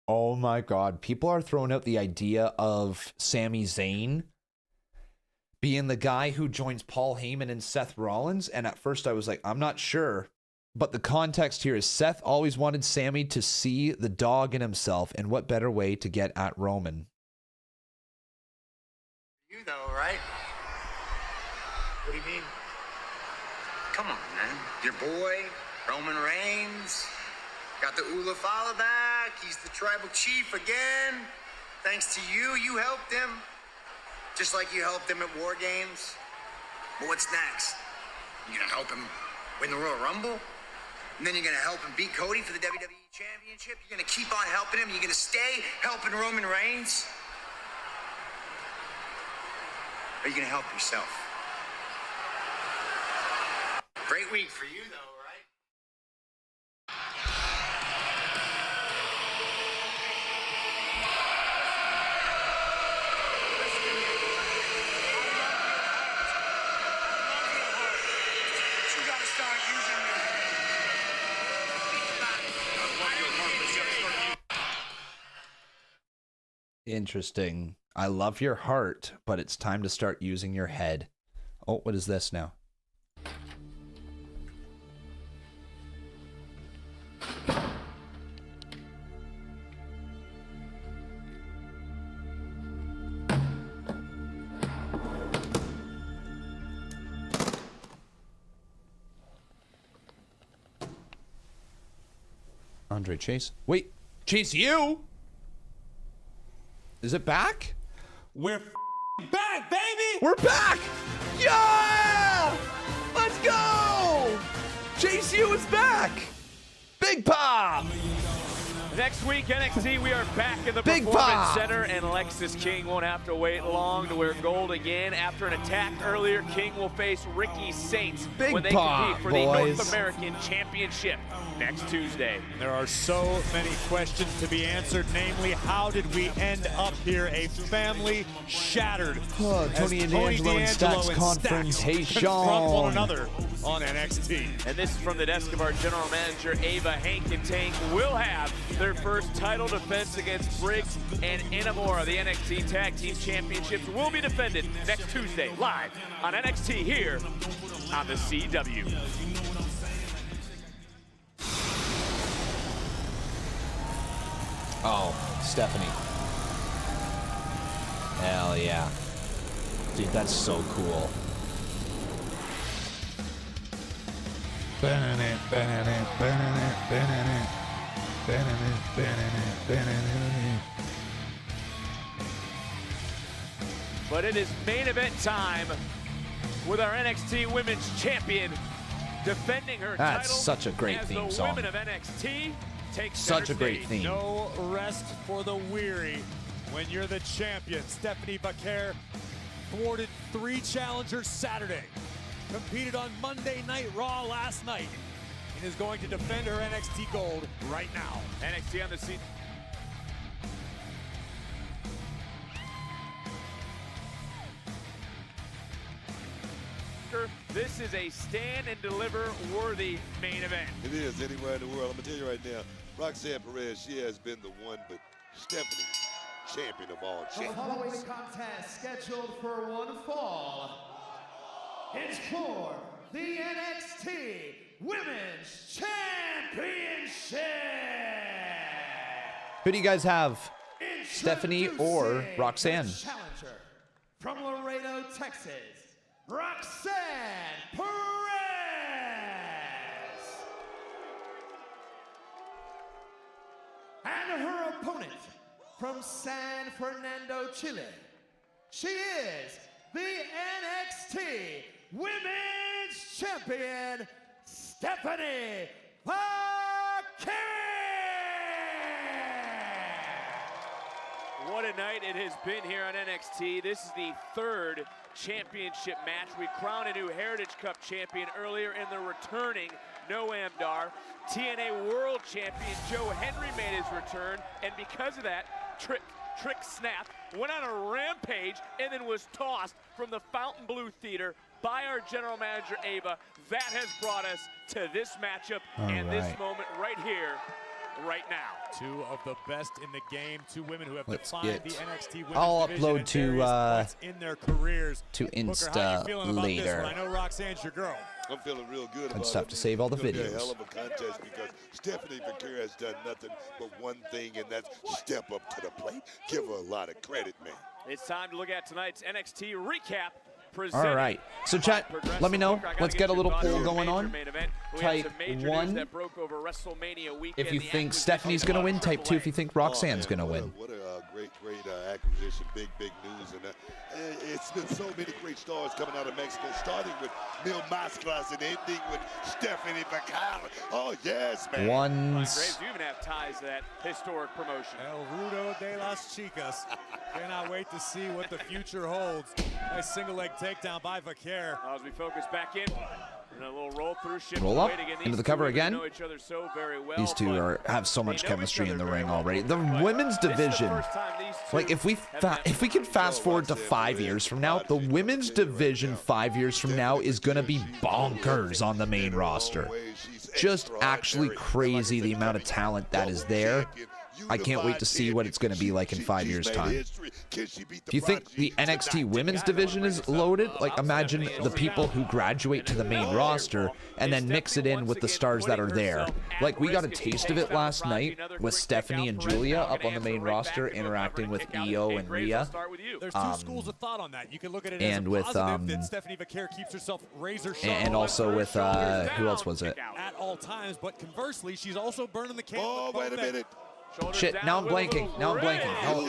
Oh my God. People are throwing out the idea of Sami Zayn being the guy who joins Paul Heyman and Seth Rollins. And at first I was like, I'm not sure. But the context here is Seth always wanted Sami to see the dog in himself, and what better way to get at Roman? You though, right? What do you mean? Come on, man. Your boy, Roman Reigns, got the Ula Fala back. He's the tribal chief again. Thanks to you, you helped him. Just like you helped him at War Games. But what's next? You gonna help him win the Royal Rumble? And then you're going to help him beat Cody for the WWE Championship? You're going to keep on helping him? You're going to stay helping Roman Reigns? Or are you going to help yourself? Great week for you, though, right? You got to start using your head. Interesting. I love your heart, but it's time to start using your head. Oh, what is this now? Andre Chase. Wait, Chase, you? Is it back? We're back, baby! We're back! Yeah! Let's go! Chase U is back! Big pop! Next week, NXT, we are back in the Big Performance pop! Center, and Lexis King won't have to wait long to wear gold again. After an attack earlier, King will face Ricky Saints Big when they pop, compete for boys. the North American Championship. next Tuesday. There are so many questions to be answered, namely, how did we end up here? A family shattered. Tony and D'Angelo and Stacks confrontation. Confront one another on NXT. And this is from the desk of our general manager, Ava. Hank and Tank will have their first title defense against Briggs and Inamura. The NXT Tag Team Championships will be defended next Tuesday, live on NXT here on the CW. Oh, Stephanie. Hell yeah. Dude, that's so cool. But it is main event time with our NXT Women's Champion defending her title. That's such a great as theme the song. women of NXT take Such a center great stage. theme. No rest for the weary when you're the champion. Stephanie Vaquer thwarted 3 challengers Saturday, competed on Monday Night Raw last night, and is going to defend her NXT gold right now. NXT on the scene. This is a stand and deliver worthy main event. It is anywhere in the world. I'm gonna tell you right now, Roxanne Perez, she has been the one, but Stephanie, champion of all The champions. following contest scheduled for one fall is for the NXT Women's Championship. Who do you guys have? Stephanie or Introducing Roxanne? the challenger from Laredo, Texas, Roxanne Perez. And her opponent from San Fernando, Chile. She is the NXT Women's Champion, Stephanie Vaquer. What a night it has been here on NXT. This is the 3rd championship match. We crowned a new Heritage Cup champion earlier in the returning Noam Dar. TNA World Champion Joe Hendry made his return, and because of that, Trick Snap went on a rampage and then was tossed from the Fontainebleau Theater by our general manager, Ava. That has brought us to this matchup and this moment right here, right now. 2 of the best in the game, 2 women who have Let's defined get- the NXT Women's I'll division upload at to, various points in their careers. to Booker, how you Insta feeling about this later. one? I know Roxanne's your girl. I'm feeling real good I about just it. have to save all the It's gonna be videos. a hell of a contest because Stephanie Vaquer has done nothing but one thing, and that's step up to the plate. Give her a lot of credit, man. It's time to look at tonight's NXT recap. All right. So chat, let me know. Let's get a little poll going on. Type 1 if you think Stephanie's going to win. Type 2 if you think Roxanne's going to win. What a great acquisition. Big news. And it's been so many great stars coming out of Mexico, starting with Mil Mascaras and ending with Stephanie Vaquer. Oh, yes, man. Ones. You even have ties to that historic promotion. El Rudo de las Chicas. Cannot wait to see what the future holds. Nice single leg takedown by Vaquer. As we focus back in. And a little roll through, shift Roll up weight again. into These the cover two women again. know each other so very well, These two but have so much they know chemistry each in the other ring very well. already. The women's This is the division, first time these two like if we can fast forward to 5 years from now, the women's division 5 years from now is going to be bonkers on the main roster. Just actually crazy the amount of talent that is there. I can't wait to see what it's going to be like in 5 years' time. If you think the NXT women's division is loaded, like imagine the people who graduate to the main roster and then mix it in with the stars that are there. Like we got a taste of it last night with Stephanie and Julia up on the main roster interacting with Io and Rhea. There's 2 schools of thought on that. You can look at it and as a with, positive that Stephanie Vaquer keeps herself razor sharp. and also with who else was it? At all times, but conversely, she's also burning the candle. Oh, wait a minute. Shit, now I'm blanking. Oh,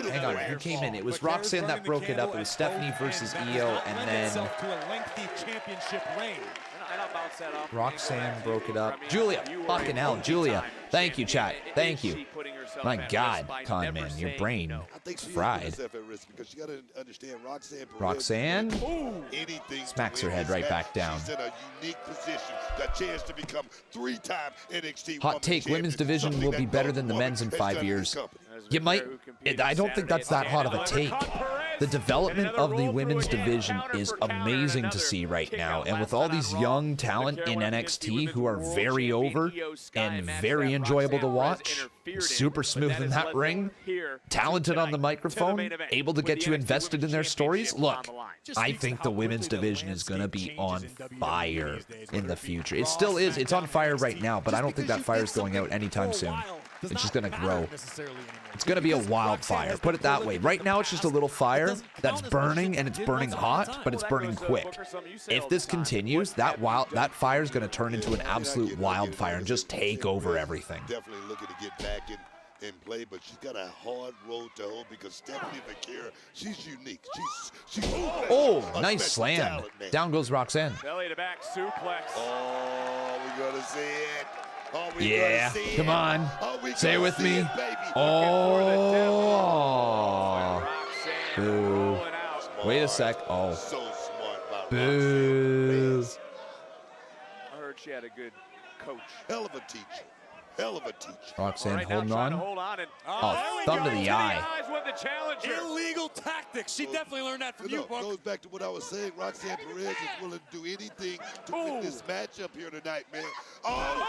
hang on. Who came in? It was Roxanne that broke it up. It was Stephanie versus Io, and then to a lengthy championship reign. And I'll bounce that off. Roxanne broke it up. Julia, fucking hell, Julia. Thank you, chat. Thank you. Putting herself My at God, risk by Con never Man, your saying brain no. I think she fried. is putting herself at risk because you got to understand Roxanne. Roxanne anything smacks to her win head this right match. back down. She's in a unique position, the chance to become 3-time NXT Hot take: women's division will be better than the men's in 5 years. You might. I don't think that's that hot of a take. The development of the women's division is amazing to see right now, and with all these young talent in NXT who are very over and very enjoyable to watch, super smooth in that ring, talented on the microphone, able to get you invested in their stories. Look, I think the women's division is going to be on fire in the future. It still is. It's on fire right now, but I don't think that fire is going out anytime soon. It's just going to grow. It's going to be a wildfire. Put it that way. Right now, it's just a little fire that's burning, and it's burning hot, but it's burning quick. If this continues, that fire is going to turn into an absolute wildfire and just take over everything. Definitely looking to get back in play, but she's got a hard road to hoe because Stephanie Vaquer, she's unique. She's Nice slam. Down goes Roxanne. Belly to back suplex. Oh, we gonna see it. Oh, Yeah, come on. Say it with me. Oh. Boo. Wait a sec. Oh. So smart by Boo. I heard she had a good coach. Hell of a teacher. Hell of a teacher. Roxanne holding on. And, oh, thumb to the eye. Illegal tactics. She definitely learned that from you, Buck. Goes back to what I was saying. Roxanne Perez is willing to do anything to win this matchup here tonight, man. Oh,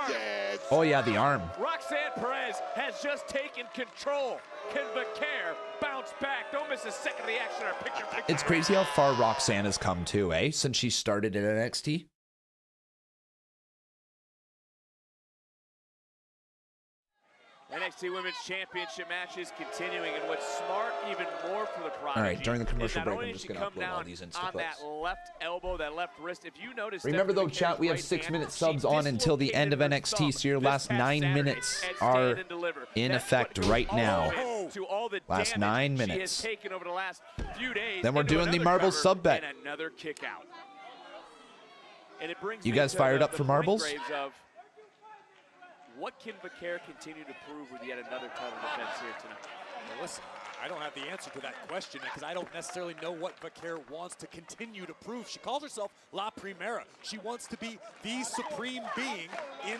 yes. Oh, yeah, the arm. Roxanne Perez has just taken control. Can Vaquer bounce back? Don't miss a second of the action. Our picture. It's crazy how far Roxanne has come too, eh? Since she started at NXT. NXT Women's Championship matches continuing, and what's smart even more for the Prodigy. All right, during the commercial break, I'm I'm just going to upload all these Insta on clips. that left elbow, that left wrist. If you notice, Remember though, chat, we have 6-minute subs on until the end of NXT, so your last 9 minutes are in effect right now. Last 9 minutes. Then we're doing the marbles sub bet. You guys fired up for marbles? What can Vaquer continue to prove with yet another title defense here tonight? Well, listen, I don't have the answer to that question because I don't necessarily know what Vaquer wants to continue to prove. She calls herself La Primera. She wants to be the supreme being in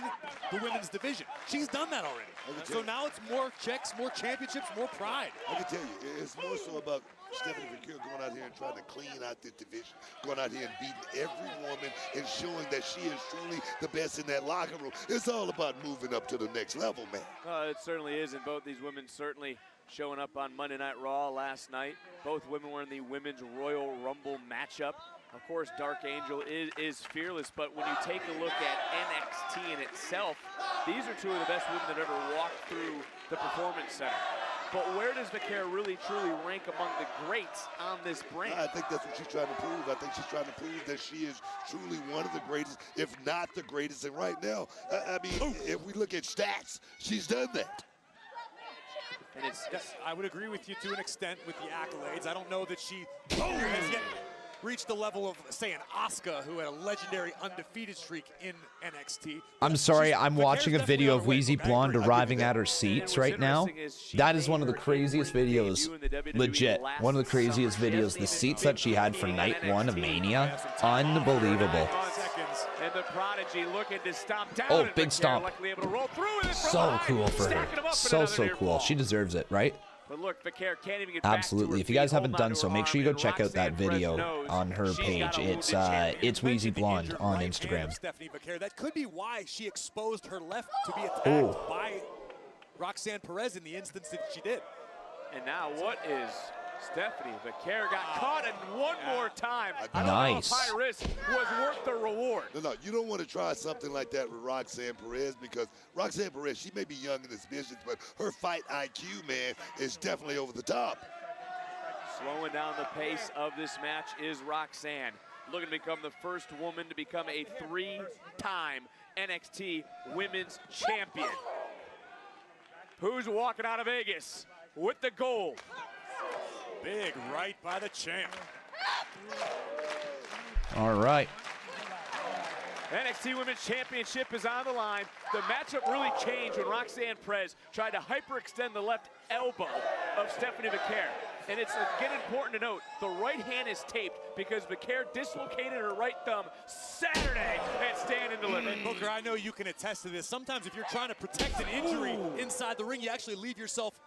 the women's division. She's done that already. So now it's more checks, more championships, more pride. I can tell you, it's more so about Stephanie Vaquer going out here and trying to clean out this division, going out here and beating every woman and showing that she is truly the best in that locker room. It's all about moving up to the next level, man. It certainly is, and both these women certainly showing up on Monday Night Raw last night. Both women were in the Women's Royal Rumble matchup. Of course, Dark Angel is fearless, but when you take a look at NXT in itself, these are two of the best women that ever walked through the Performance Center. But where does Vaquer really, truly rank among the greats on this brand? I think that's what she's trying to prove. I think she's trying to prove that she is truly one of the greatest, if not the greatest. And right now, I mean, if we look at stats, she's done that. And I would agree with you to an extent with the accolades. I don't know that she has yet reached the level of, say, an Asuka, who had a legendary undefeated streak in NXT. I'm sorry, I'm watching a video of Wheezy Blonde arriving at her seats right now. That is one of the craziest videos, legit. One of the craziest videos. The seats that she had for night 1 of Mania, unbelievable. And the Prodigy looking to stomp down. Oh, big stomp. So cool for her. So cool. She deserves it, right? But look, Vaquer can't even get Absolutely. If you guys haven't done so, make sure you go check out that video on her page. It's Wheezy Blonde on Instagram. Stephanie Vaquer. That could be why she exposed her left to be attacked by Roxanne Perez in the instance that she did. And now what is Stephanie Vaquer got caught and one more time. I don't know if high risk was worth the reward. No, you don't want to try something like that with Roxanne Perez because Roxanne Perez, she may be young in this business, but her fight IQ, man, is definitely over the top. Slowing down the pace of this match is Roxanne, looking to become the first woman to become a 3-time NXT Women's Champion. Who's walking out of Vegas with the gold? Big right by the champ. All right. NXT Women's Championship is on the line. The matchup really changed when Roxanne Perez tried to hyperextend the left elbow of Stephanie Vaquer. And it's again important to note, the right hand is taped because Vaquer dislocated her right thumb Saturday at Stand and Deliver. And Booker, I know you can attest to this. Sometimes if you're trying to protect an injury inside the ring, you actually leave yourself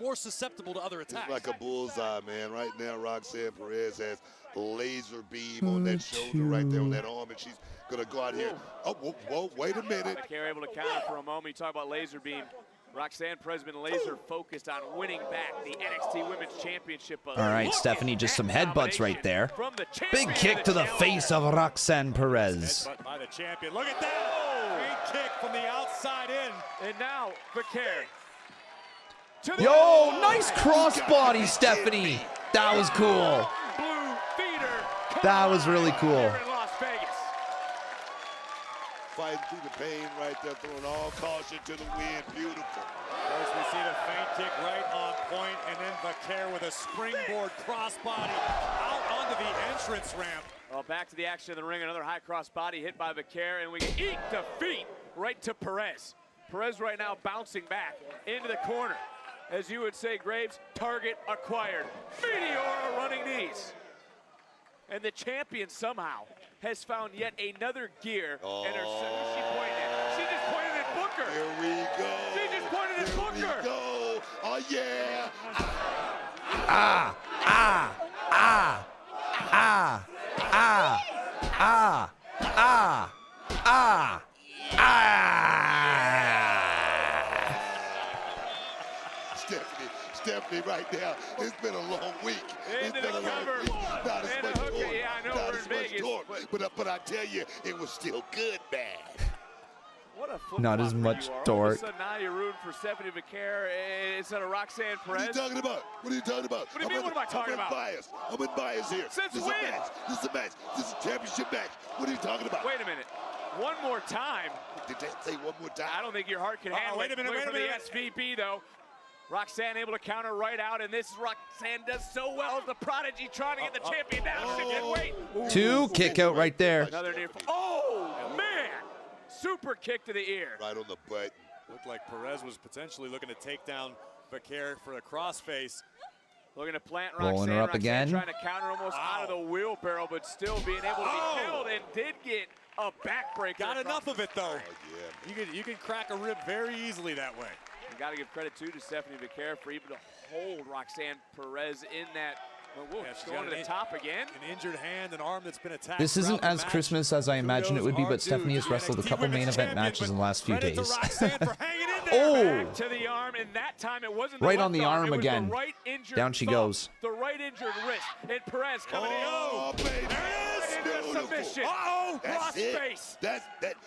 more susceptible to other attacks. It's like a bullseye, man. Right now, Roxanne Perez has laser beam on that shoulder right there on that arm, and she's gonna go out here. Oh, whoa, wait a minute. Vaquer able to counter for a moment. You talk about laser beam. Roxanne Perez has been laser focused on winning back the NXT Women's Championship. All right, Stephanie, just some headbutts right there. Big kick to the face of Roxanne Perez. Headbutt by the champion. Look at that! Great kick from the outside in. And now Vaquer. Yo, nice crossbody, Stephanie. That was cool. Blue feeder. That was really cool. Fighting through the pain right there, throwing all caution to the wind. Beautiful. First we see the feint kick right on point, and then Vaquer with a springboard crossbody out onto the entrance ramp. Well, back to the action of the ring. Another high crossbody hit by Vaquer, and we get eat defeat right to Perez. Perez right now bouncing back into the corner. As you would say, Graves, target acquired. Meteora running knees. And the champion somehow has found yet another gear. And her, who's she pointing at? She just pointed at Booker. Here we go. She just pointed at Booker. Here we go. Oh, yeah. Ah, ah, ah, ah, ah, ah, ah, ah, ah. Stephanie right now. It's been a long week. It's been a long week. Not as much torque. Yeah, I know we're in Vegas. But I tell you, it was still good, man. What a flip Not as much torque. All of a sudden now you're rooting for Stephanie Vaquer instead of Roxanne Perez. What are you talking about? What are you talking about? What do you mean, what am I talking about? I'm unbiased here. Since this when? This is a match. This is a championship match. What are you talking about? Wait a minute. One more time. Did they say one more time? I don't think your heart can handle it. Wait a minute, for the SVP, though. Roxanne able to counter right out, and this Roxanne does so well as the prodigy trying to get the champion down. She can wait. Two kick out right there. Another near. Oh, man. Super kick to the ear. Right on the butt. Looked like Perez was potentially looking to take down Vaquer for a crossface. Looking to plant Roxanne. Rolling her up again. Trying to counter almost out of the wheelbarrow, but still being able to be held, and did get a backbreaker. Got enough of it, though. Oh, yeah. You can crack a rib very easily that way. You got to give credit, too, to Stephanie Vaquer for even to hold Roxanne Perez in that. Well, she's going to the top again. An injured hand, an arm that's been attacked. This isn't as Christmas as I imagined it would be, but Stephanie has wrestled a couple main event matches in the last few days. Oh! To the arm, and that time it wasn't right on the arm again. The right injured Down she thumb, goes. The right injured wrist. And Perez coming in. Oh, baby. There it is. Submission. Uh-oh. Cross face.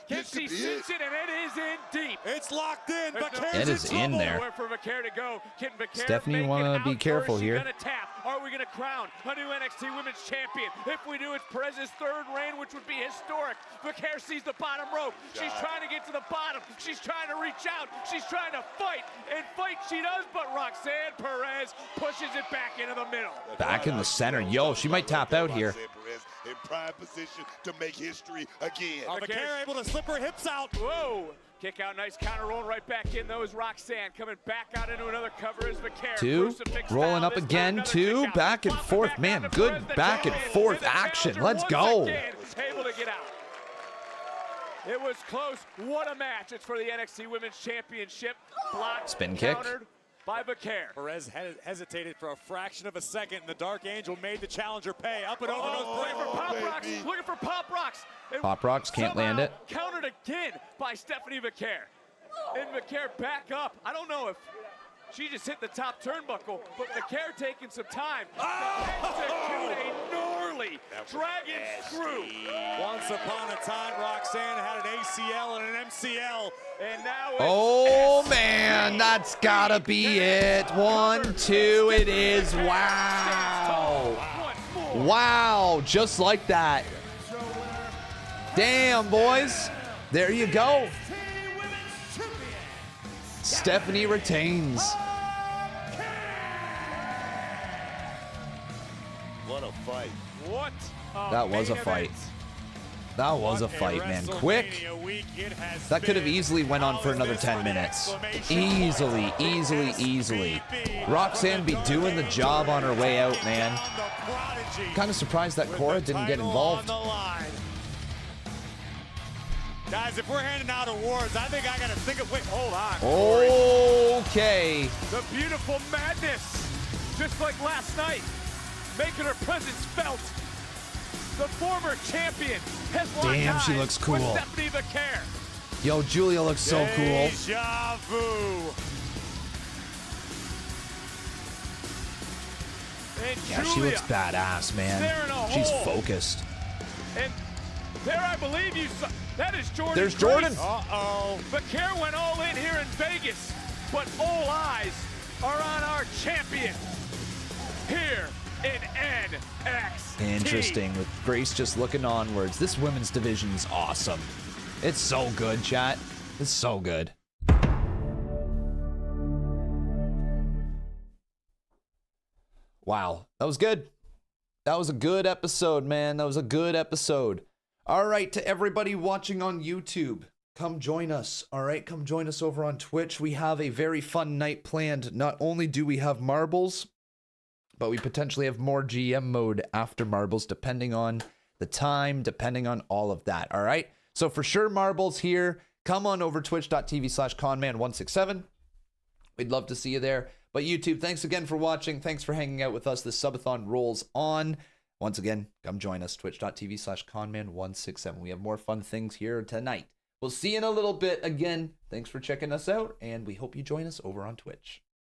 She sits it, and it is in deep. It's locked in. It is in there. For Vaquer to go. Can Vaquer Stephanie want to be careful here. Gonna tap. Are we going to crown a new NXT Women's Champion? If we do, it's Perez's third reign, which would be historic. Vaquer sees the bottom rope. She's trying to get to the bottom. She's trying to reach out. She's trying to fight. And fight she does, but Roxanne Perez pushes it back into the middle. Back in the center. Yo, she might tap out here. In prime position to make history again. Vaquer able to slip her hips out. Whoa. Kick out, nice counter rolling right back in. Those Roxanne coming back out into another cover as Vaquer. Two, rolling up again. Two, back and forth. Man, good back and forth action. Let's go. Able to get out. It was close. What a match. It's for the NXT Women's Championship. Blocked, spin kick by Vaquer. Perez hesitated for a fraction of a second, and the Dark Angel made the challenger pay. Up and over. Looking for Pop Rocks. Looking for Pop Rocks. Pop Rocks can't land it. Countered again by Stephanie Vaquer. And Vaquer back up. I don't know if she just hit the top turnbuckle, but Vaquer taking some time to execute a gnarly dragon screw. Once upon a time, Roxanne had an ACL and an MCL. And now oh, man, that's gotta be it. 1, 2, it is. Wow. Wow, just like that. Damn, boys. There you go. Stephanie retains. What a fight. What that was a fight. That was a fight, man. Quick. That could have easily went on for another 10 minutes. Easily, easily, easily. Roxanne be doing the job on her way out, man. Kind of surprised that Cora didn't get involved. Guys, if we're handing out awards, I think I got to think of... Wait, hold on. Okay. The beautiful madness, just like last night, making her presence felt. The former champion has locked Damn, she eyes looks cool. with Stephanie Vaquer. Yo, Julia looks so cool. Deja vu. And Yeah, she looks badass, man. She's focused. And there, I believe you saw, that is Jordan. There's Jordan. Uh-oh. Vaquer went all in here in Vegas, but all eyes are on our champion here in NXT. Interesting, with Grace just looking onwards. This women's division is awesome. It's so good, chat. It's so good. Wow, that was good. That was a good episode, man. That was a good episode. All right, to everybody watching on YouTube, come join us. All right, come join us over on Twitch. We have a very fun night planned. Not only do we have marbles, but we potentially have more GM mode after marbles, depending on the time, depending on all of that. All right, so for sure, marbles here. Come on over twitch.tv/conman167. We'd love to see you there. But YouTube, thanks again for watching. Thanks for hanging out with us. This subathon rolls on. Once again, come join us, twitch.tv/conman167. We have more fun things here tonight. We'll see you in a little bit. Again, thanks for checking us out, and we hope you join us over on Twitch.